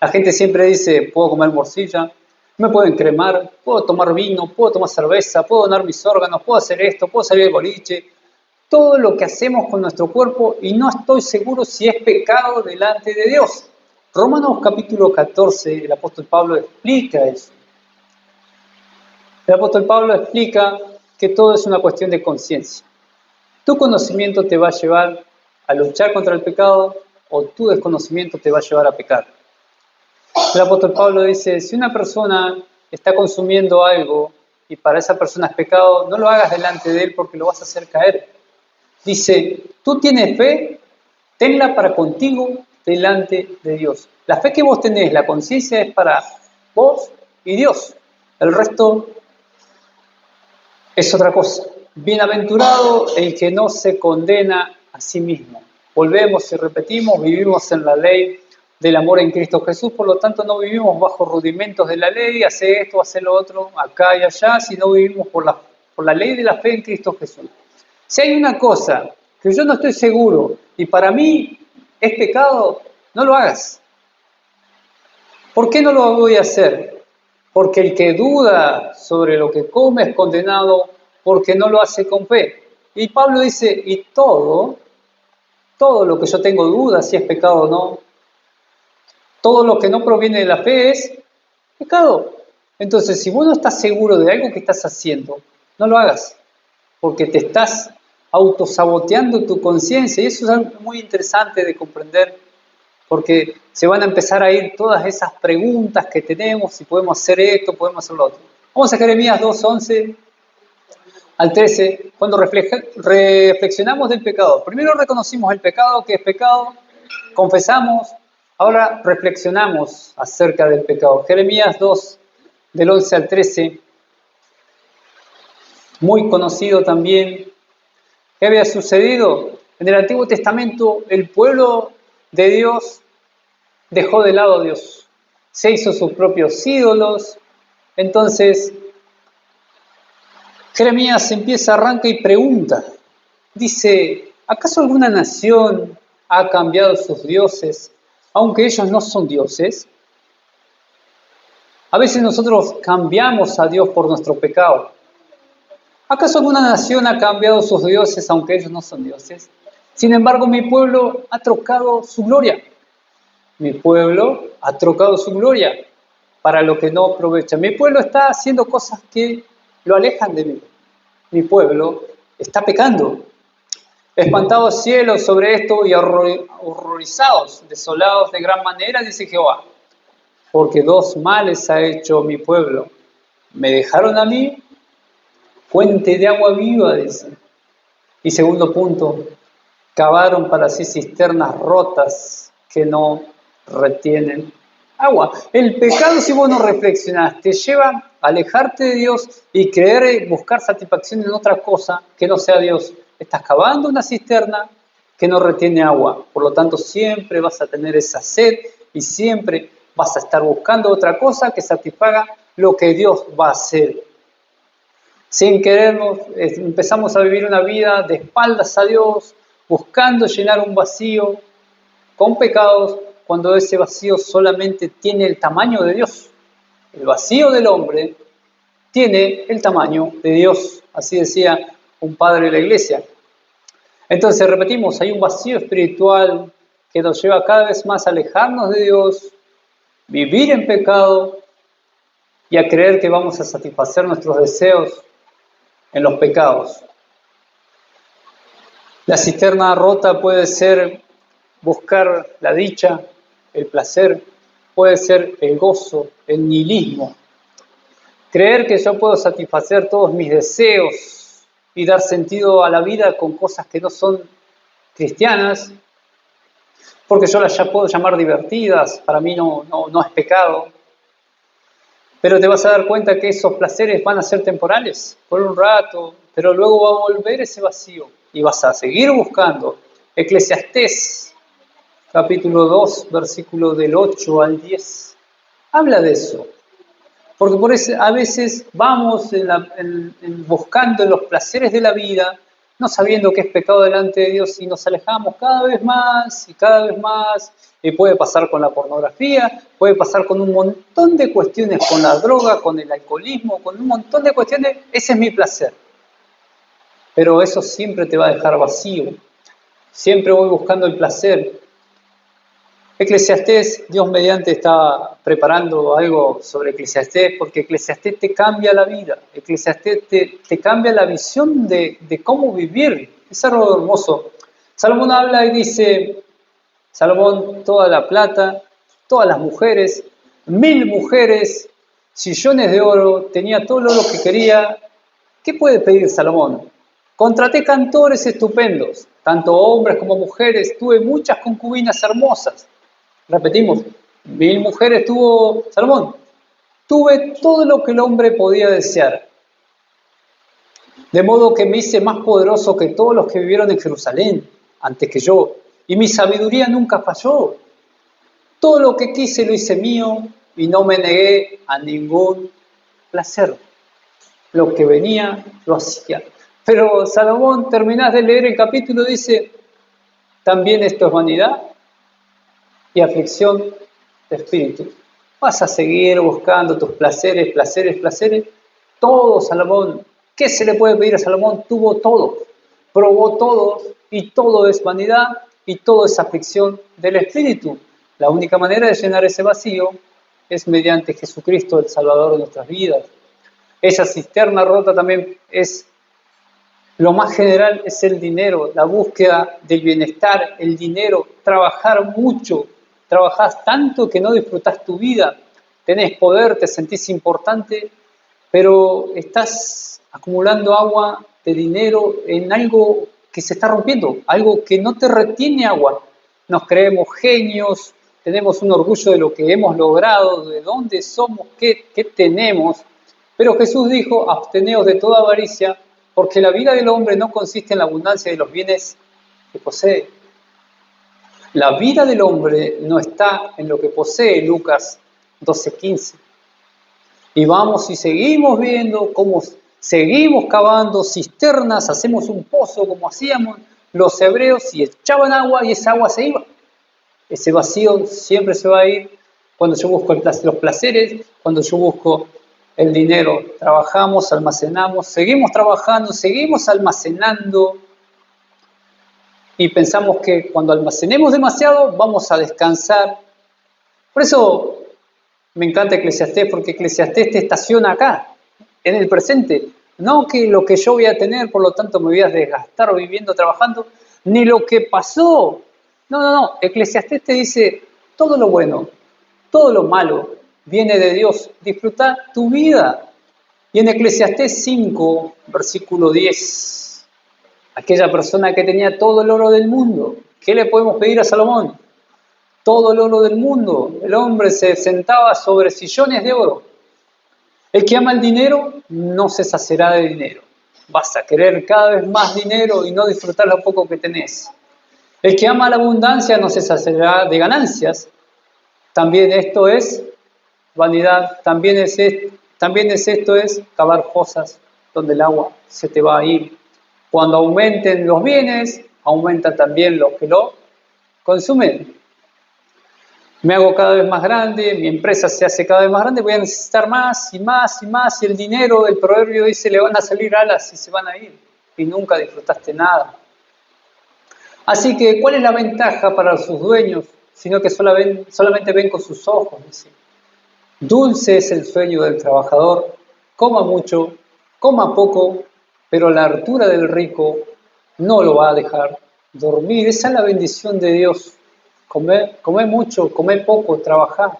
S1: La gente siempre dice, puedo comer morcilla, me puedo encremar, puedo tomar vino, puedo tomar cerveza, puedo donar mis órganos, puedo hacer esto, puedo salir del boliche. Todo lo que hacemos con nuestro cuerpo y no estoy seguro si es pecado delante de Dios. Romanos capítulo 14, el apóstol Pablo explica eso. El apóstol Pablo explica que todo es una cuestión de conciencia. Tu conocimiento te va a llevar a luchar contra el pecado o tu desconocimiento te va a llevar a pecar. El apóstol Pablo dice, si una persona está consumiendo algo y para esa persona es pecado, no lo hagas delante de él porque lo vas a hacer caer. Dice, tú tienes fe, tenla para contigo delante de Dios. La fe que vos tenés, la conciencia es para vos y Dios. El resto es otra cosa. Bienaventurado el que no se condena a sí mismo. Volvemos y repetimos, vivimos en la ley del amor en Cristo Jesús, por lo tanto no vivimos bajo rudimentos de la ley, hace esto, hace lo otro, acá y allá, sino vivimos por la ley de la fe en Cristo Jesús. Si hay una cosa que yo no estoy seguro y para mí es pecado, no lo hagas. ¿Por qué no lo voy a hacer? Porque el que duda sobre lo que come es condenado porque no lo hace con fe. Y Pablo dice, y todo lo que yo tengo dudas si es pecado o no, todo lo que no proviene de la fe es pecado. Entonces, si vos no estás seguro de algo que estás haciendo, no lo hagas, porque te estás autosaboteando tu conciencia. Y eso es algo muy interesante de comprender, porque se van a empezar a ir todas esas preguntas que tenemos, si podemos hacer esto, podemos hacer lo otro. Vamos a Jeremías 2:11 al 13, cuando reflexionamos del pecado. Primero reconocimos el pecado, que es pecado, confesamos, ahora reflexionamos acerca del pecado. Jeremías 2, del 11 al 13, muy conocido también. ¿Qué había sucedido? En el Antiguo Testamento el pueblo de Dios dejó de lado a Dios, se hizo sus propios ídolos. Entonces Jeremías arranca y pregunta, dice, ¿acaso alguna nación ha cambiado sus dioses, aunque ellos no son dioses? A veces nosotros cambiamos a Dios por nuestro pecado. ¿Acaso alguna nación ha cambiado sus dioses, aunque ellos no son dioses? Sin embargo, mi pueblo ha trocado su gloria. Mi pueblo ha trocado su gloria para lo que no aprovecha. Mi pueblo está haciendo cosas que lo alejan de mí. Mi pueblo está pecando. Espantados cielos sobre esto y horrorizados, desolados de gran manera, dice Jehová, porque dos males ha hecho mi pueblo. Me dejaron a mí, fuente de agua viva, dice. Y segundo punto, cavaron para sí cisternas rotas que no retienen agua. El pecado, si vos no reflexionás, te lleva a alejarte de Dios y creer buscar satisfacción en otra cosa que no sea Dios. Estás cavando una cisterna que no retiene agua. Por lo tanto, siempre vas a tener esa sed y siempre vas a estar buscando otra cosa que satisfaga lo que Dios va a hacer. Sin querernos, empezamos a vivir una vida de espaldas a Dios, buscando llenar un vacío con pecados, cuando ese vacío solamente tiene el tamaño de Dios. El vacío del hombre tiene el tamaño de Dios, así decía un padre de la iglesia. Entonces, repetimos, hay un vacío espiritual que nos lleva cada vez más a alejarnos de Dios, vivir en pecado y a creer que vamos a satisfacer nuestros deseos en los pecados. La cisterna rota puede ser buscar la dicha, el placer, puede ser el gozo, el nihilismo. Creer que yo puedo satisfacer todos mis deseos y dar sentido a la vida con cosas que no son cristianas, porque yo las ya puedo llamar divertidas, para mí no es pecado. Pero te vas a dar cuenta que esos placeres van a ser temporales, por un rato, pero luego va a volver ese vacío y vas a seguir buscando. Eclesiastés, capítulo 2, versículo del 8 al 10, habla de eso. Porque por eso a veces vamos buscando los placeres de la vida, no sabiendo que es pecado delante de Dios, y nos alejamos cada vez más y cada vez más. Y puede pasar con la pornografía, puede pasar con un montón de cuestiones, con la droga, con el alcoholismo, con un montón de cuestiones. Ese es mi placer. Pero eso siempre te va a dejar vacío. Siempre voy buscando el placer. Eclesiastés, Dios mediante está preparando algo sobre Eclesiastés, porque Eclesiastés te cambia la vida, Eclesiastés te cambia la visión de cómo vivir. Es algo hermoso. Salomón habla y dice, Salomón, toda la plata, todas las mujeres, 1000 mujeres, sillones de oro, tenía todo el oro que quería. ¿Qué puede pedir Salomón? Contraté cantores estupendos, tanto hombres como mujeres, tuve muchas concubinas hermosas. Repetimos, 1000 mujeres tuvo Salomón. Tuve todo lo que el hombre podía desear. De modo que me hice más poderoso que todos los que vivieron en Jerusalén antes que yo. Y mi sabiduría nunca falló. Todo lo que quise lo hice mío y no me negué a ningún placer. Lo que venía, lo hacía. Pero Salomón, terminás de leer el capítulo, dice, también esto es vanidad y aflicción de espíritu. Vas a seguir buscando tus placeres, placeres, placeres. Todo Salomón, ¿qué se le puede pedir a Salomón? Tuvo todo, probó todo y todo es vanidad y todo es aflicción del espíritu. La única manera de llenar ese vacío es mediante Jesucristo, el Salvador de nuestras vidas. Esa cisterna rota también es, lo más general es el dinero, la búsqueda del bienestar, el dinero, trabajar mucho. Trabajás tanto que no disfrutás tu vida, tenés poder, te sentís importante, pero estás acumulando agua de dinero en algo que se está rompiendo, algo que no te retiene agua. Nos creemos genios, tenemos un orgullo de lo que hemos logrado, de dónde somos, qué tenemos. Pero Jesús dijo, absteneos de toda avaricia, porque la vida del hombre no consiste en la abundancia de los bienes que posee. La vida del hombre no está en lo que posee, Lucas 12:15. Y vamos y seguimos viendo cómo seguimos cavando cisternas, hacemos un pozo como hacíamos los hebreos y echaban agua y esa agua se iba. Ese vacío siempre se va a ir cuando yo busco los placeres, cuando yo busco el dinero. Trabajamos, almacenamos, seguimos trabajando, seguimos almacenando. Y pensamos que cuando almacenemos demasiado vamos a descansar. Por eso me encanta Eclesiastés, porque Eclesiastés te estaciona acá, en el presente. No que lo que yo voy a tener, por lo tanto me voy a desgastar viviendo, trabajando, ni lo que pasó. No. Eclesiastés te dice todo lo bueno, todo lo malo viene de Dios. Disfruta tu vida. Y en Eclesiastés 5, versículo 10. Aquella persona que tenía todo el oro del mundo. ¿Qué le podemos pedir a Salomón? Todo el oro del mundo. El hombre se sentaba sobre sillones de oro. El que ama el dinero no se saciará de dinero. Vas a querer cada vez más dinero y no disfrutar lo poco que tenés. El que ama la abundancia no se saciará de ganancias. También esto es vanidad. También esto es cavar fosas donde el agua se te va a ir. Cuando aumenten los bienes, aumentan también los que lo consumen. Me hago cada vez más grande, mi empresa se hace cada vez más grande, voy a necesitar más y más y más. Y el dinero, el proverbio dice, le van a salir alas y se van a ir. Y nunca disfrutaste nada. Así que, ¿cuál es la ventaja para sus dueños? Sino que solamente ven con sus ojos. Dice. Dulce es el sueño del trabajador, coma mucho, coma poco, pero la hartura del rico no lo va a dejar dormir. Esa es la bendición de Dios. Come mucho, come poco, trabajar.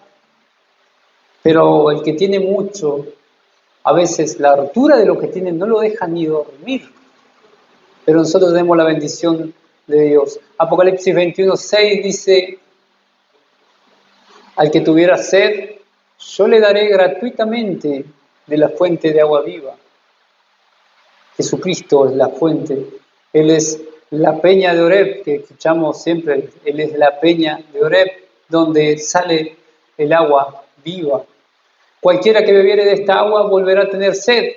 S1: Pero el que tiene mucho, a veces la hartura de lo que tiene no lo deja ni dormir. Pero nosotros tenemos la bendición de Dios. Apocalipsis 21:6 dice, al que tuviera sed, yo le daré gratuitamente de la fuente de agua viva. Jesucristo es la fuente. Él es la peña de Oreb, que escuchamos siempre. Él es la peña de Oreb, donde sale el agua viva. Cualquiera que bebiere de esta agua volverá a tener sed.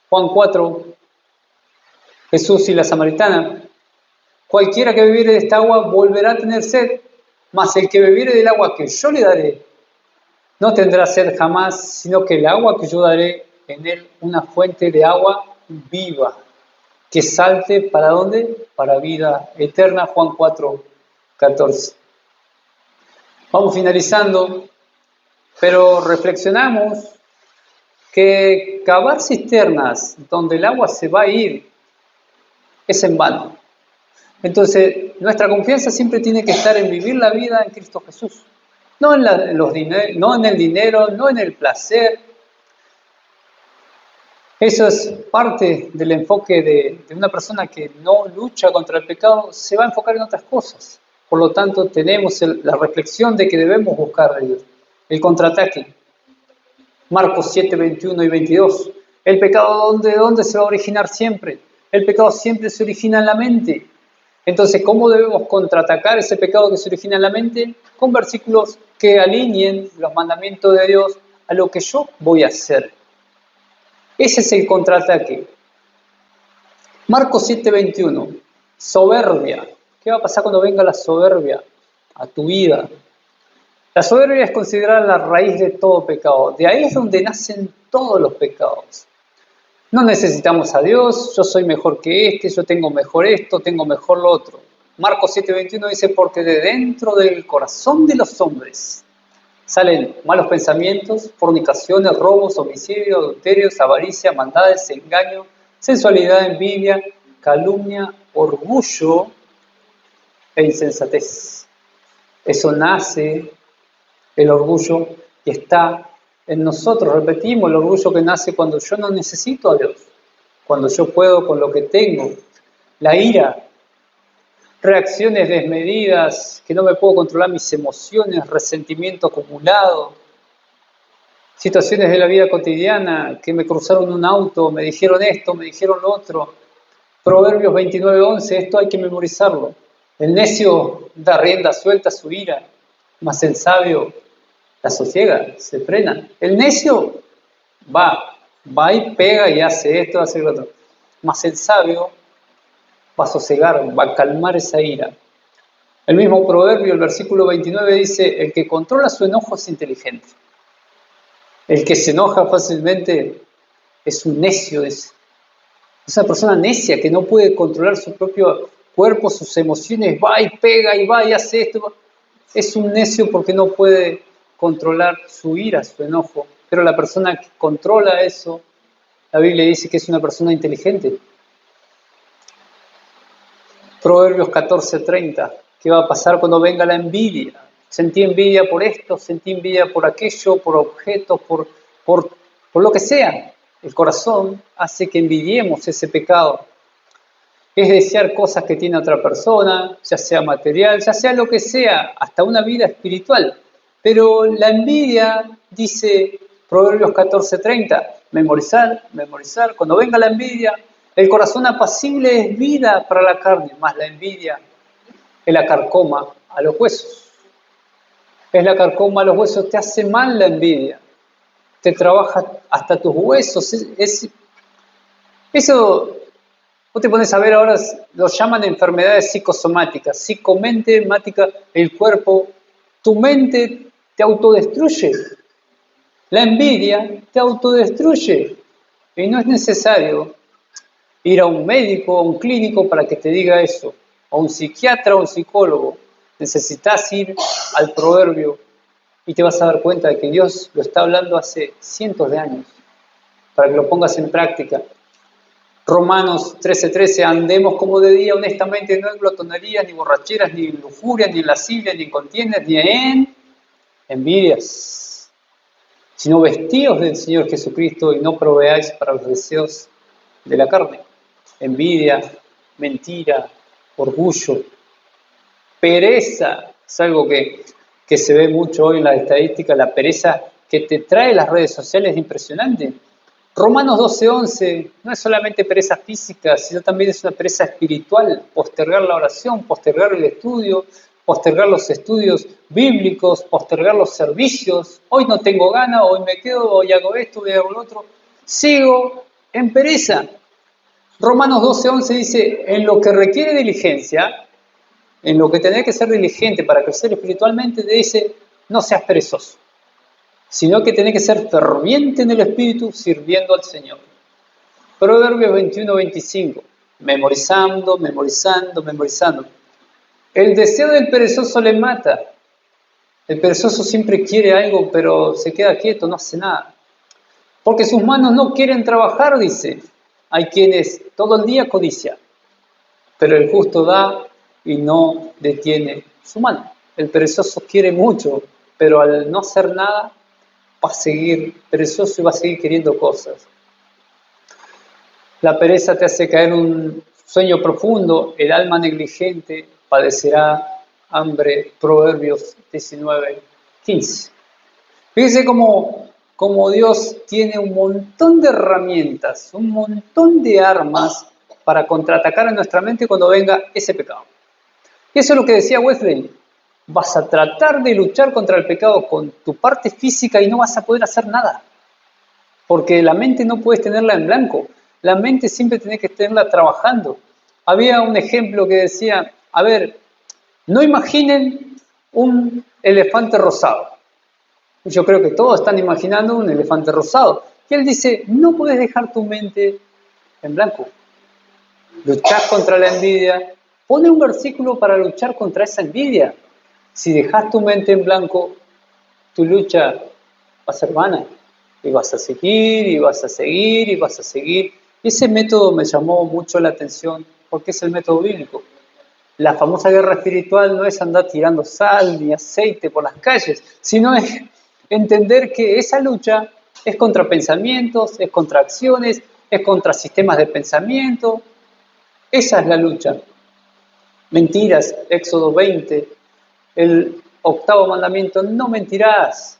S1: Juan 4, Jesús y la samaritana. Cualquiera que bebiere de esta agua volverá a tener sed, mas el que bebiere del agua que yo le daré no tendrá sed jamás, sino que el agua que yo daré en él una fuente de agua viva, que salte ¿para dónde? Para vida eterna. Juan 4, 14. Vamos finalizando, pero reflexionamos que cavar cisternas donde el agua se va a ir es en vano. Entonces, nuestra confianza siempre tiene que estar en vivir la vida en Cristo Jesús. No en el dinero, no en el placer. Eso es parte del enfoque de una persona que no lucha contra el pecado, se va a enfocar en otras cosas. Por lo tanto, tenemos la reflexión de que debemos buscar a Dios. El contraataque. Marcos 7, 21 y 22. El pecado, ¿de dónde se va a originar siempre? El pecado siempre se origina en la mente. Entonces, ¿cómo debemos contraatacar ese pecado que se origina en la mente? Con versículos que alineen los mandamientos de Dios a lo que yo voy a hacer. Ese es el contraataque. Marcos 7, 21. Soberbia. ¿Qué va a pasar cuando venga la soberbia a tu vida? La soberbia es considerada la raíz de todo pecado. De ahí es donde nacen todos los pecados. No necesitamos a Dios, yo soy mejor que este, yo tengo mejor esto, tengo mejor lo otro. Marcos 7:21 dice, porque de dentro del corazón de los hombres salen malos pensamientos, fornicaciones, robos, homicidios, adulterios, avaricia, maldades, engaño, sensualidad, envidia, calumnia, orgullo e insensatez. Eso nace, el orgullo, y está en nosotros. Repetimos, el orgullo que nace cuando yo no necesito a Dios, cuando yo puedo con lo que tengo. La ira, reacciones desmedidas, que no me puedo controlar mis emociones, resentimiento acumulado, situaciones de la vida cotidiana, que me cruzaron un auto, me dijeron esto, me dijeron lo otro. Proverbios 29:11, esto hay que memorizarlo. El necio da rienda suelta a su ira, mas el sabio la sosiega, se frena. El necio va y pega y hace esto, hace lo otro. Mas el sabio va a sosegar, va a calmar esa ira. El mismo proverbio, el versículo 29 dice, el que controla su enojo es inteligente. El que se enoja fácilmente es un necio, es una persona necia que no puede controlar su propio cuerpo, sus emociones, va y pega y va y hace esto. Es un necio porque no puede controlar su ira, su enojo. Pero la persona que controla eso, la Biblia dice que es una persona inteligente. Proverbios 14:30, ¿qué va a pasar cuando venga la envidia? Sentí envidia por esto, sentí envidia por aquello, por objetos, por lo que sea. El corazón hace que envidiemos ese pecado. Es desear cosas que tiene otra persona, ya sea material, ya sea lo que sea, hasta una vida espiritual. Pero la envidia, dice Proverbios 14:30, memorizar, cuando venga la envidia, el corazón apacible es vida para la carne, más la envidia es la carcoma a los huesos. Es la carcoma a los huesos, te hace mal la envidia, te trabaja hasta tus huesos. Eso, vos te pones a ver ahora, lo llaman enfermedades psicosomáticas, psicomente, mática, el cuerpo, tu mente te autodestruye. La envidia te autodestruye. Y no es necesario ir a un médico, a un clínico para que te diga eso, a un psiquiatra o un psicólogo. Necesitas ir al proverbio y te vas a dar cuenta de que Dios lo está hablando hace cientos de años, para que lo pongas en práctica. Romanos 13:13, andemos como de día honestamente, no en glotonerías, ni borracheras, ni en lujuria, ni en lascivia, ni en contiendas, ni en envidias, sino vestidos del Señor Jesucristo y no proveáis para los deseos de la carne. Envidia, mentira, orgullo, pereza, es algo que se ve mucho hoy en la estadística. La pereza que te trae las redes sociales es impresionante. Romanos 12:11 no es solamente pereza física, sino también es una pereza espiritual, postergar la oración, postergar el estudio, postergar los estudios bíblicos, postergar los servicios. Hoy no tengo ganas, hoy me quedo, hoy hago esto, hoy hago lo otro. Sigo en pereza. Romanos 12:11 dice, en lo que requiere diligencia, en lo que tenés que ser diligente para crecer espiritualmente, te dice, no seas perezoso, sino que tenés que ser ferviente en el Espíritu sirviendo al Señor. Proverbios 21:25, memorizando, memorizando, memorizando. El deseo del perezoso le mata. El perezoso siempre quiere algo, pero se queda quieto, no hace nada. Porque sus manos no quieren trabajar, dice. Hay quienes todo el día codician, pero el justo da y no detiene su mano. El perezoso quiere mucho, pero al no hacer nada, va a seguir perezoso y va a seguir queriendo cosas. La pereza te hace caer en un sueño profundo, el alma negligente padecerá hambre. Proverbios 19:15. Fíjense cómo Dios tiene un montón de herramientas, un montón de armas para contraatacar en nuestra mente cuando venga ese pecado. Y eso es lo que decía Wesley. Vas a tratar de luchar contra el pecado con tu parte física y no vas a poder hacer nada. Porque la mente no puedes tenerla en blanco. La mente siempre tiene que tenerla trabajando. Había un ejemplo que decía, a ver, no imaginen un elefante rosado. Yo creo que todos están imaginando un elefante rosado. Y él dice, no puedes dejar tu mente en blanco. Luchar contra la envidia. Pone un versículo para luchar contra esa envidia. Si dejas tu mente en blanco, tu lucha va a ser vana. Y vas a seguir, y vas a seguir, y vas a seguir. Y ese método me llamó mucho la atención, porque es el método bíblico. La famosa guerra espiritual no es andar tirando sal ni aceite por las calles, sino es entender que esa lucha es contra pensamientos, es contra acciones, es contra sistemas de pensamiento. Esa es la lucha. Mentiras, Éxodo 20, el 8º mandamiento, no mentirás.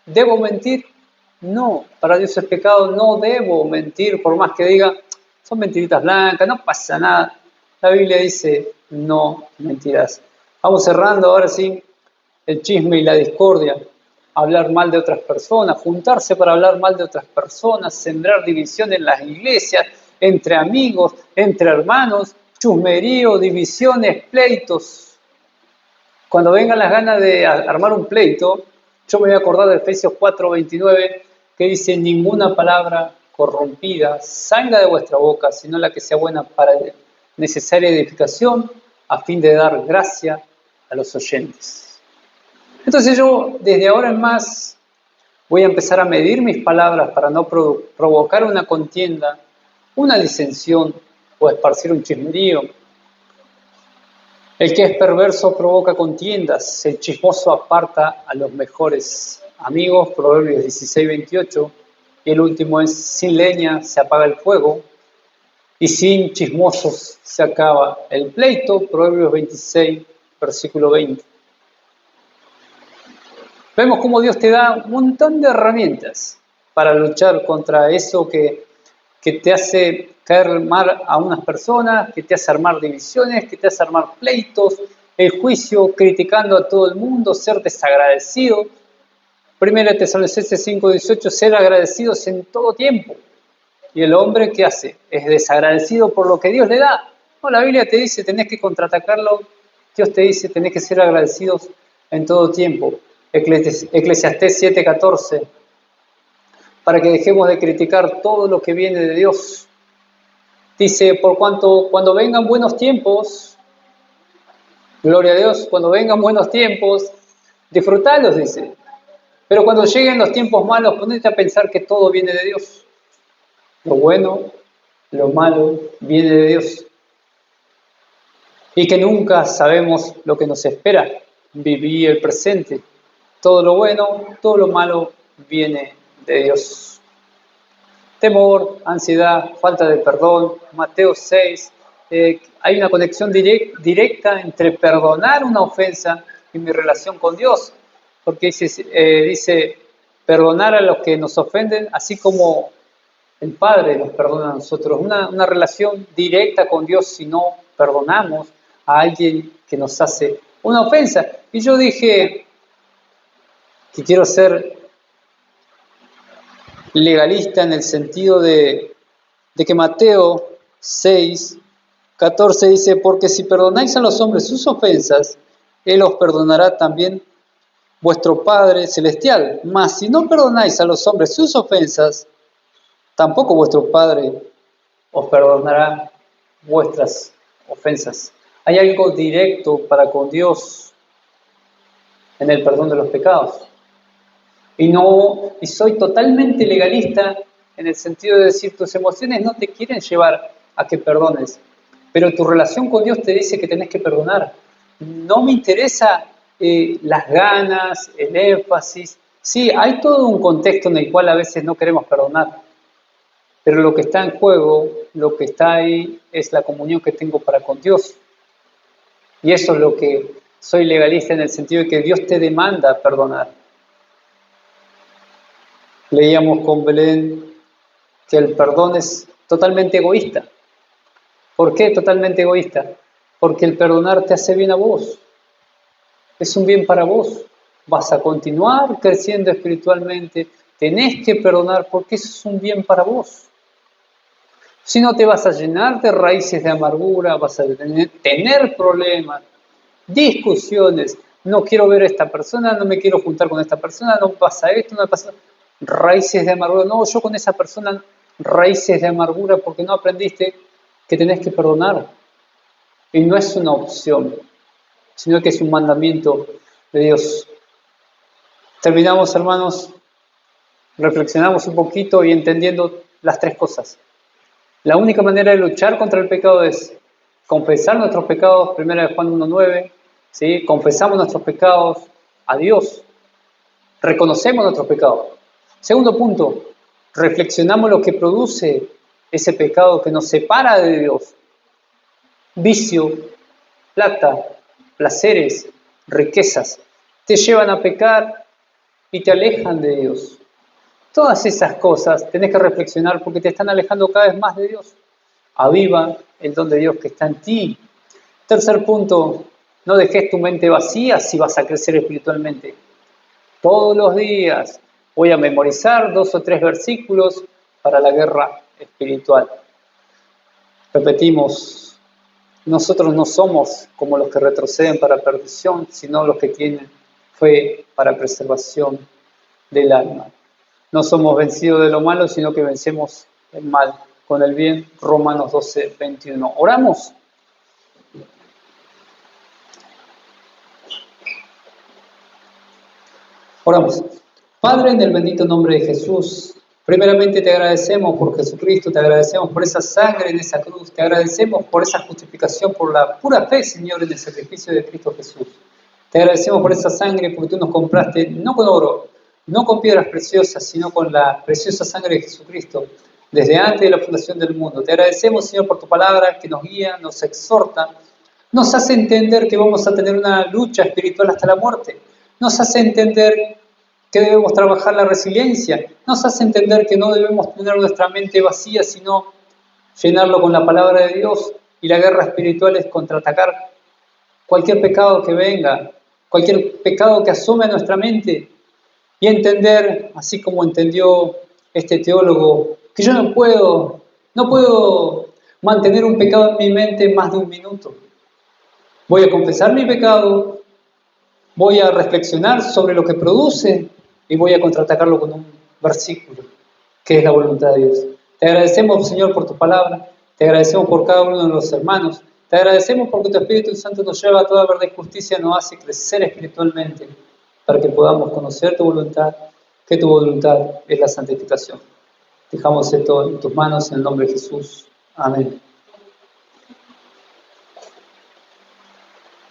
S1: ¿Debo mentir? No, para Dios es pecado, no debo mentir, por más que diga, son mentiritas blancas, no pasa nada. La Biblia dice, no mentirás. Vamos cerrando ahora sí, el chisme y la discordia, hablar mal de otras personas, juntarse para hablar mal de otras personas, sembrar división en las iglesias, entre amigos, entre hermanos, chusmerío, divisiones, pleitos. Cuando vengan las ganas de armar un pleito, yo me voy a acordar de Efesios 4:29, que dice, ninguna palabra corrompida salga de vuestra boca, sino la que sea buena para necesaria edificación, a fin de dar gracia a los oyentes. Entonces yo, desde ahora en más, voy a empezar a medir mis palabras para no provocar una contienda, una disensión o esparcir un chismerío. El que es perverso provoca contiendas, el chismoso aparta a los mejores amigos, Proverbios 16:28, y el último es, sin leña se apaga el fuego, y sin chismosos se acaba el pleito, Proverbios 26, versículo 20. Vemos cómo Dios te da un montón de herramientas para luchar contra eso que te hace caer mal a unas personas, que te hace armar divisiones, que te hace armar pleitos, el juicio, criticando a todo el mundo, ser desagradecido. 1 Tesalonicenses 5:18, ser agradecidos en todo tiempo. ¿Y el hombre qué hace? Es desagradecido por lo que Dios le da. No, la Biblia te dice, tenés que contraatacarlo. Dios te dice, tenés que ser agradecidos en todo tiempo. Eclesiastés 7:14. Para que dejemos de criticar todo lo que viene de Dios. Dice, por cuanto cuando vengan buenos tiempos, gloria a Dios, cuando vengan buenos tiempos, disfrutalos, dice. Pero cuando lleguen los tiempos malos, ponete a pensar que todo viene de Dios. Lo bueno, lo malo, viene de Dios. Y que nunca sabemos lo que nos espera. Viví el presente. Todo lo bueno, todo lo malo viene de Dios. Temor, ansiedad, falta de perdón, Mateo 6. Hay una conexión directa entre perdonar una ofensa y mi relación con Dios. Porque dice, perdonar a los que nos ofenden, así como el Padre nos perdona a nosotros. Una relación directa con Dios si no perdonamos a alguien que nos hace una ofensa. Y yo dije que quiero ser legalista en el sentido de que Mateo 6:14 dice, porque si perdonáis a los hombres sus ofensas, Él os perdonará también vuestro Padre Celestial. Mas si no perdonáis a los hombres sus ofensas, tampoco vuestro Padre os perdonará vuestras ofensas. Hay algo directo para con Dios en el perdón de los pecados. Y soy totalmente legalista en el sentido de decir, tus emociones no te quieren llevar a que perdones, pero tu relación con Dios te dice que tenés que perdonar. No me interesa las ganas, el énfasis. Sí, hay todo un contexto en el cual a veces no queremos perdonar, pero lo que está en juego, lo que está ahí, es la comunión que tengo para con Dios. Y eso es lo que soy legalista en el sentido de que Dios te demanda perdonar. Leíamos con Belén que el perdón es totalmente egoísta. ¿Por qué totalmente egoísta? Porque el perdonar te hace bien a vos. Es un bien para vos. Vas a continuar creciendo espiritualmente. Tenés que perdonar porque eso es un bien para vos. Si no, te vas a llenar de raíces de amargura, vas a tener problemas, discusiones. No quiero ver a esta persona, no me quiero juntar con esta persona, no pasa esto, no pasa... Raíces de amargura. No, yo con esa persona, raíces de amargura porque no aprendiste que tenés que perdonar. Y no es una opción, sino que es un mandamiento de Dios. Terminamos, hermanos, reflexionamos un poquito y entendiendo las tres cosas. La única manera de luchar contra el pecado es confesar nuestros pecados, 1 Juan 1:9, ¿sí? Confesamos nuestros pecados a Dios, reconocemos nuestros pecados. Segundo punto, reflexionamos lo que produce ese pecado que nos separa de Dios. Vicio, plata, placeres, riquezas, te llevan a pecar y te alejan de Dios. Todas esas cosas tenés que reflexionar porque te están alejando cada vez más de Dios. Aviva el don de Dios que está en ti. Tercer punto, no dejes tu mente vacía si vas a crecer espiritualmente. Todos los días voy a memorizar 2 o 3 versículos para la guerra espiritual. Repetimos, nosotros no somos como los que retroceden para perdición, sino los que tienen fe para preservación del alma. No somos vencidos de lo malo, sino que vencemos el mal con el bien. Romanos 12:21. ¿Oramos? Oramos. Padre, en el bendito nombre de Jesús, primeramente te agradecemos por Jesucristo, te agradecemos por esa sangre en esa cruz, te agradecemos por esa justificación, por la pura fe, Señor, en el sacrificio de Cristo Jesús. Te agradecemos por esa sangre porque tú nos compraste no con oro, no con piedras preciosas, sino con la preciosa sangre de Jesucristo, desde antes de la fundación del mundo. Te agradecemos, Señor, por tu palabra que nos guía, nos exhorta, nos hace entender que vamos a tener una lucha espiritual hasta la muerte, nos hace entender que debemos trabajar la resiliencia, nos hace entender que no debemos tener nuestra mente vacía, sino llenarlo con la palabra de Dios, y la guerra espiritual es contraatacar cualquier pecado que venga, cualquier pecado que asome a nuestra mente, y entender, así como entendió este teólogo, que yo no puedo mantener un pecado en mi mente más de un minuto. Voy a confesar mi pecado, voy a reflexionar sobre lo que produce y voy a contraatacarlo con un versículo, que es la voluntad de Dios. Te agradecemos, Señor, por tu palabra, te agradecemos por cada uno de los hermanos, te agradecemos porque tu Espíritu Santo nos lleva a toda verdad y justicia, nos hace crecer espiritualmente, para que podamos conocer tu voluntad, que tu voluntad es la santificación. Dejamos esto en tus manos, en el nombre de Jesús. Amén.